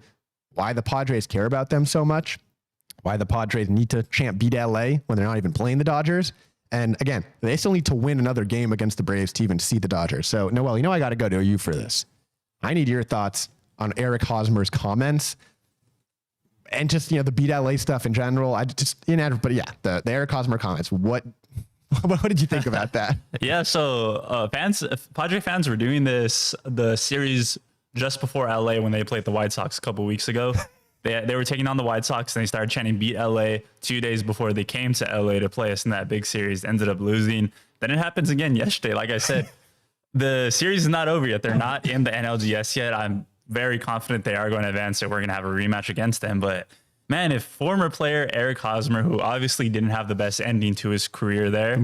Speaker 1: why the Padres care about them so much, why the Padres need to chant beat LA when they're not even playing the Dodgers. And again, they still need to win another game against the Braves to even see the Dodgers. So Noel, I got to go to you for this. I need your thoughts on Eric Hosmer's comments and just, the beat LA stuff in general. But yeah, the Eric Hosmer comments, what did you think about that?
Speaker 7: Yeah, so Padre fans were doing the series just before LA when they played the White Sox a couple weeks ago. They were taking on the White Sox and they started chanting beat LA 2 days before they came to LA to play us in that big series, ended up losing. Then it happens again yesterday. Like I said, the series is not over yet. They're not in the NLDS yet. I'm very confident they are going to advance it. We're going to have a rematch against them. But man, if former player Eric Hosmer, who obviously didn't have the best ending to his career there,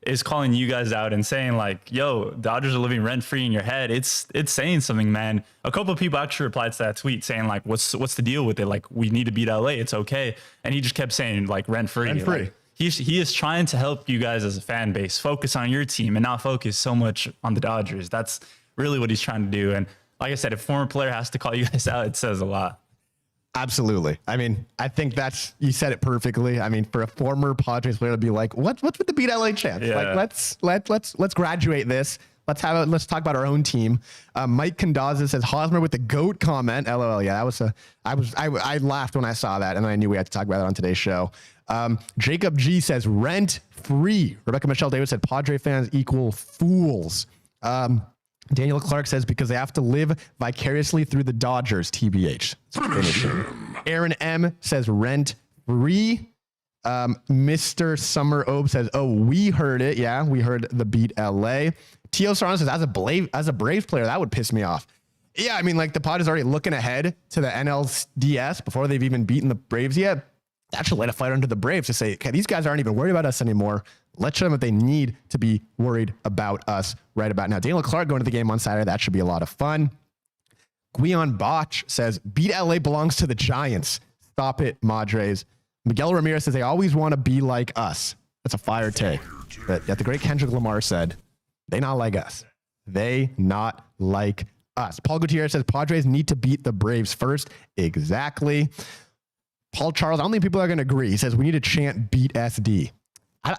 Speaker 7: is calling you guys out and saying like, yo, Dodgers are living rent free in your head, it's saying something, man. A couple of people actually replied to that tweet saying like, what's the deal with it? Like, we need to beat LA. It's okay. And he just kept saying like rent free. Like, he is trying to help you guys as a fan base focus on your team and not focus so much on the Dodgers. That's really what he's trying to do. And like I said, if a former player has to call you guys out, it says a lot.
Speaker 1: Absolutely. I mean, I think you said it perfectly. I mean, for a former Padres player to be like, what's with the beat LA chance?
Speaker 7: Yeah.
Speaker 1: Like, let's graduate this. Let's talk about our own team. Mike Condaza says Hosmer with the GOAT comment. LOL. Yeah, I laughed when I saw that and I knew we had to talk about it on today's show. Jacob G says rent free. Rebecca Michelle Davis said Padre fans equal fools. Daniel Clark says because they have to live vicariously through the Dodgers, TBH. Aaron M says rent free. Mr. Summer Obe says, oh, we heard it. Yeah, we heard the beat LA. Tio Serrano says, as a Braves player, that would piss me off. Yeah, I mean, like the Padres already looking ahead to the NLDS before they've even beaten the Braves yet. That should light a fire under the Braves to say, okay, these guys aren't even worried about us anymore. Let's show them that they need to be worried about us right about now. Daniel Clark going to the game on Saturday. That should be a lot of fun. Guion Botch says, beat LA belongs to the Giants. Stop it, Madres. Miguel Ramirez says, they always want to be like us. That's a fire take. But yet the great Kendrick Lamar said, they not like us. They not like us. Paul Gutierrez says, Padres need to beat the Braves first. Exactly. Paul Charles, I don't think people are going to agree. He says, we need to chant beat SD. I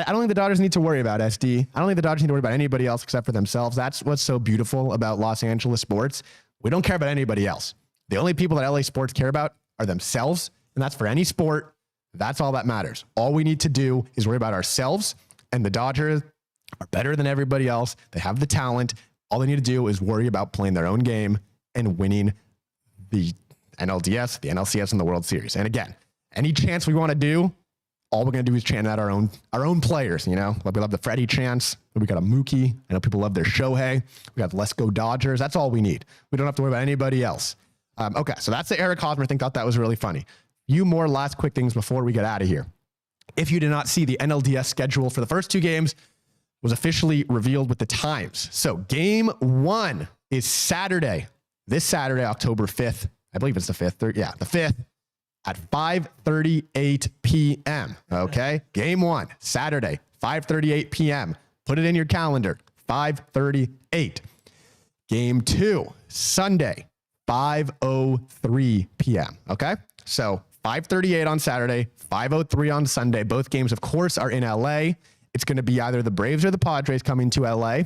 Speaker 1: don't think the Dodgers need to worry about SD. I don't think the Dodgers need to worry about anybody else except for themselves. That's what's so beautiful about Los Angeles sports. We don't care about anybody else. The only people that LA sports care about are themselves, and that's for any sport. That's all that matters. All we need to do is worry about ourselves, and the Dodgers are better than everybody else. They have the talent. All they need to do is worry about playing their own game and winning the NLDS, the NLCS, and the World Series. And again, any chance we want to do, all we're going to do is chant out our own players, Like we love the Freddie chants. We got a Mookie. I know people love their Shohei. We got Let's Go Dodgers. That's all we need. We don't have to worry about anybody else. Okay, so that's the Eric Hosmer thing. Thought that was really funny. Few more last quick things before we get out of here. If you did not see, the NLDS schedule for the first two games was officially revealed with the times. So game 1 is Saturday. This Saturday, October 5th. I believe it's the 5th. The 5th at 5:38 p.m. Okay. Game 1, Saturday, 5:38 p.m. Put it in your calendar. 5:38. Game 2, Sunday, 5:03 p.m. Okay. So 5:38 on Saturday, 5:03 on Sunday. Both games, of course, are in LA. It's going to be either the Braves or the Padres coming to LA.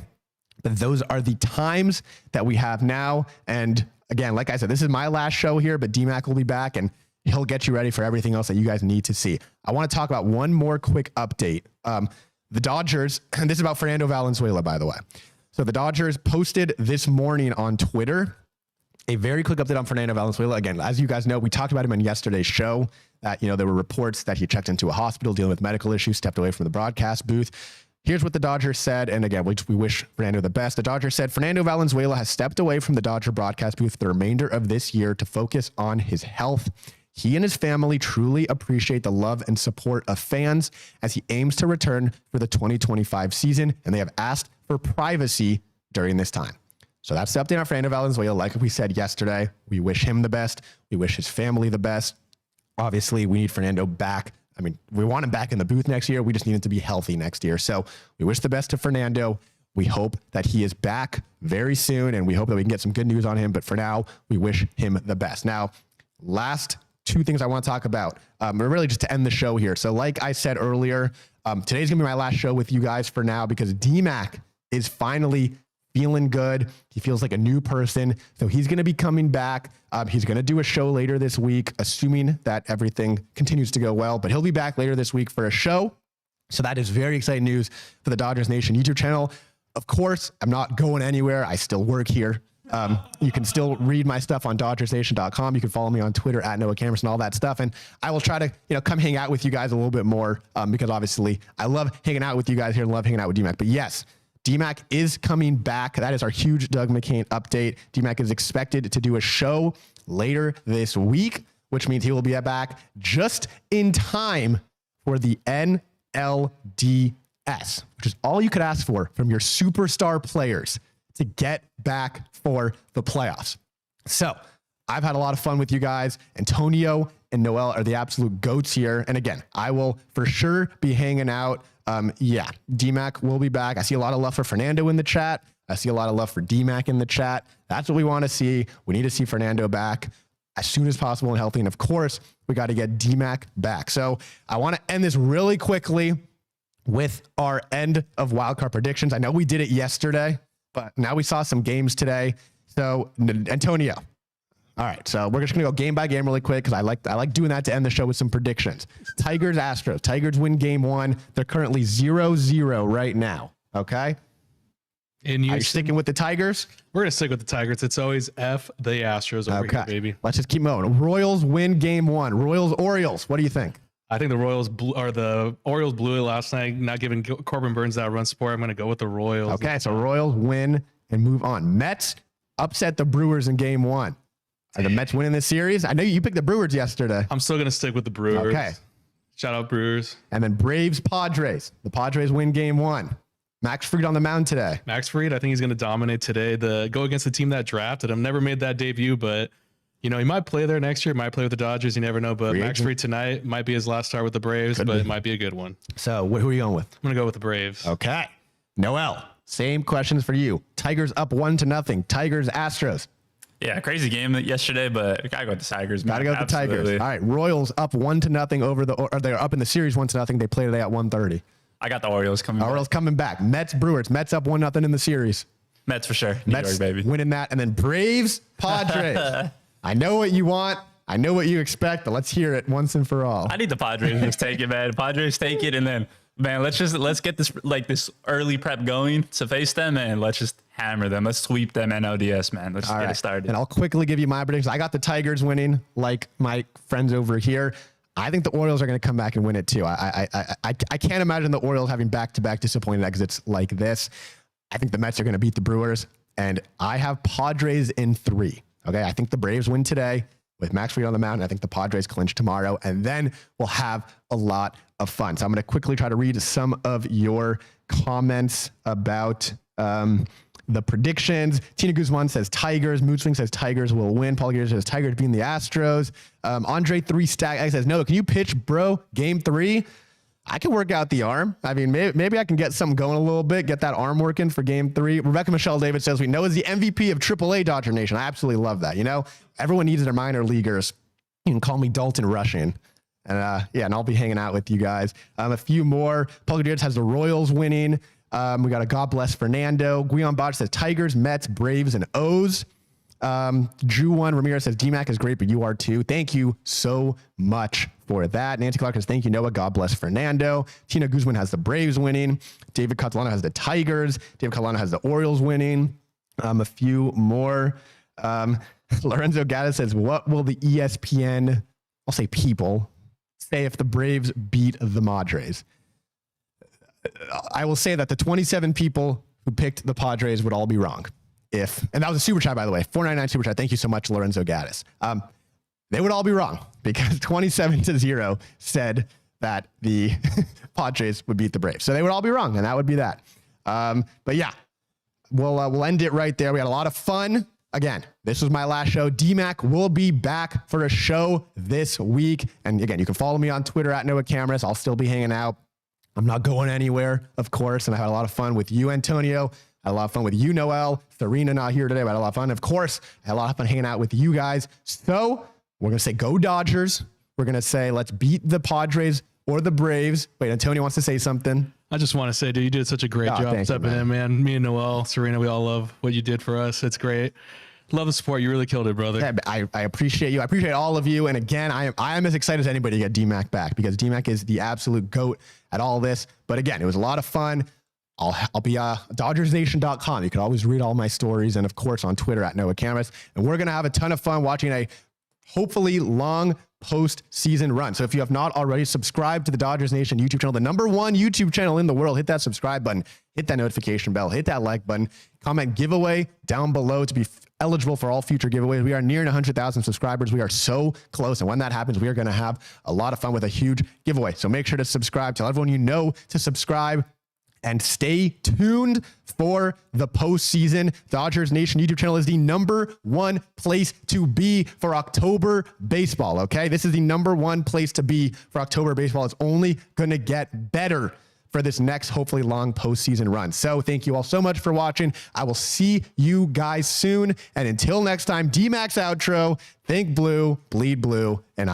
Speaker 1: But those are the times that we have now. And again, like I said, this is my last show here, but DMAC will be back and he'll get you ready for everything else that you guys need to see. I want to talk about one more quick update. The Dodgers, and this is about Fernando Valenzuela, by the way. So the Dodgers posted this morning on Twitter a very quick update on Fernando Valenzuela. Again, as you guys know, we talked about him in yesterday's show that, there were reports that he checked into a hospital dealing with medical issues, stepped away from the broadcast booth. Here's what the Dodgers said. And again, we wish Fernando the best. The Dodgers said Fernando Valenzuela has stepped away from the Dodger broadcast booth for the remainder of this year to focus on his health. he and his family truly appreciate the love and support of fans as he aims to return for the 2025 season, and they have asked for privacy during this time. So that's the update on Fernando Valenzuela. Like we said yesterday, we wish him the best. We wish his family the best. Obviously, we need Fernando back. I mean, we want him back in the booth next year. We just need him to be healthy next year. So we wish the best to Fernando. We hope that he is back very soon, and we hope that we can get some good news on him. But for now, we wish him the best. Now, last two things I want to talk about, really just to end the show here. So like I said earlier, today's going to be my last show with you guys for now because D-Mac is finally feeling good. He feels like a new person. So he's going to be coming back. He's going to do a show later this week, assuming that everything continues to go well. But he'll be back later this week for a show. So that is very exciting news for the Dodgers Nation YouTube channel. Of course, I'm not going anywhere. I still work here. You can still read my stuff on dodgersnation.com. You can follow me on Twitter at Noah Camras and all that stuff. And I will try to, come hang out with you guys a little bit more because obviously I love hanging out with you guys here and love hanging out with D-Mac. But yes, D-Mac is coming back. That is our huge Doug McCain update. D-Mac is expected to do a show later this week, which means he will be back just in time for the NLDS, which is all you could ask for from your superstar players to get back for the playoffs. So I've had a lot of fun with you guys. Antonio and Noel are the absolute goats here. And again, I will for sure be hanging out. D-Mac will be back. I see a lot of love for Fernando in the chat. I see a lot of love for D-Mac in the chat. That's what we want to see. We need to see Fernando back as soon as possible and healthy. And of course, we got to get D-Mac back. So I want to end this really quickly with our end of wildcard predictions. I know we did it yesterday, but now we saw some games today. So Antonio. All right, so we're just going to go game by game really quick because I like doing that to end the show with some predictions. Tigers, Astros. Tigers win game one. They're currently 0-0 right now, okay? Are you sticking with the Tigers?
Speaker 6: We're going to stick with the Tigers. It's always F the Astros over here, baby.
Speaker 1: Let's just keep moving. Royals win game one. Royals, Orioles. What do you think?
Speaker 6: I think the Orioles blew it last night, not giving Corbin Burns that run support. I'm going to go with the Royals.
Speaker 1: Okay, so Royals win and move on. Mets upset the Brewers in game one. Are the Mets winning this series? I know you picked the Brewers yesterday.
Speaker 6: I'm still going to stick with the Brewers.
Speaker 1: Okay.
Speaker 6: Shout out Brewers.
Speaker 1: And then Braves, Padres. The Padres win game one. Max Fried on the mound today.
Speaker 6: Max Fried, I think he's going to dominate today. Go against the team that drafted him. Never made that debut, but he might play there next year. Might play with the Dodgers. You never know. But Max Fried tonight might be his last start with the Braves, it might be a good one.
Speaker 1: So who are you going with?
Speaker 6: I'm going to go with the Braves.
Speaker 1: Okay. Noel, same questions for you. Tigers up 1-0. Tigers, Astros.
Speaker 7: Yeah, crazy game yesterday, but gotta go with the Tigers.
Speaker 1: Gotta go with the Tigers. All right, Royals up 1-0 they're up in the series 1-0. They play today at 1:30.
Speaker 7: I got the Orioles coming.
Speaker 1: Orioles coming back. Mets, Brewers. Mets up 1-0 in the series.
Speaker 7: Mets for sure. New
Speaker 1: Mets
Speaker 7: York, baby.
Speaker 1: winning that, and then Braves, Padres. I know what you want. I know what you expect, but let's hear it once and for all.
Speaker 7: I need the Padres to take it, man. Padres take it, and then let's get this early prep going to face them, and let's just hammer them. Let's sweep them NLDS, man. Let's get it started.
Speaker 1: And I'll quickly give you my predictions. I got the Tigers winning, like my friends over here. I think the Orioles are going to come back and win it too. I can't imagine the Orioles having back-to-back disappointing exits like this. I think the Mets are going to beat the Brewers, and I have Padres in 3. Okay, I think the Braves win today with Max Fried on the mound. I think the Padres clinch tomorrow, and then we'll have a lot of fun. So I'm going to quickly try to read some of your comments about the predictions. Tina Guzman says Tigers. Mood Swing says Tigers will win. Paul Gears says Tigers beating the Astros. Andre 3 Stack says, no, can you pitch, bro? Game 3? I can work out the arm. I mean, maybe I can get something going a little bit, get that arm working for game 3. Rebecca Michelle David says, we know is the MVP of AAA Dodger Nation. I absolutely love that. Everyone needs their minor leaguers. You can call me Dalton Rushing. And and I'll be hanging out with you guys. A few more. Paul Gutierrez has the Royals winning. We got a God bless Fernando. Guion Botch says Tigers, Mets, Braves, and O's. Drew 1 Ramirez says DMAC is great, but you are too. Thank you so much for that. Nancy Clark says thank you, Noah. God bless Fernando. Tina Guzman has the Braves winning. David Catalano has the Tigers. David Catalano has the Orioles winning. A few more. Lorenzo Gaddis says, what will the ESPN, I'll say people, say if the Braves beat the Padres? I will say that the 27 people who picked the Padres would all be wrong. And that was a super chat, by the way, 499 super chat. Thank you so much, Lorenzo Gaddis. they would all be wrong because 27-0 said that the Padres would beat the Braves. So they would all be wrong, and that would be that. But yeah, we'll end it right there. We had a lot of fun. Again, this was my last show. DMAC will be back for a show this week. And again, you can follow me on Twitter at Noah Camras. I'll still be hanging out. I'm not going anywhere, of course. And I had a lot of fun with you, Antonio. I had a lot of fun with you, Noel. Serena not here today, but I had a lot of fun. Of course, I had a lot of fun hanging out with you guys. So we're going to say go Dodgers. We're going to say let's beat the Padres or the Braves. Wait, Antonio wants to say something.
Speaker 6: I just want to say, dude, you did such a great job stepping in, man. Me and Noel, Serena, we all love what you did for us. It's great. Love the support. You really killed it, brother.
Speaker 1: Yeah, I appreciate you. I appreciate all of you. And again, I am as excited as anybody to get DMAC back because DMAC is the absolute GOAT at all this. But again, it was a lot of fun. I'll be dodgersnation.com. You can always read all my stories. And of course, on Twitter at Noah Camras. And we're going to have a ton of fun watching a hopefully long post-season run. So if you have not already, subscribe to the Dodgers Nation YouTube channel, the #1 YouTube channel in the world. Hit that subscribe button, hit that notification bell, hit that like button, comment giveaway down below to be eligible for all future giveaways. We are nearing 100,000 subscribers. We are so close. And when that happens, we are going to have a lot of fun with a huge giveaway. So make sure to subscribe. Tell everyone you know to subscribe. And stay tuned for the postseason. Dodgers Nation YouTube channel is the #1 place to be for October baseball, okay? This is the #1 place to be for October baseball. It's only going to get better for this next, hopefully, long postseason run. So thank you all so much for watching. I will see you guys soon. And until next time, D-Max outro. Think blue, bleed blue, and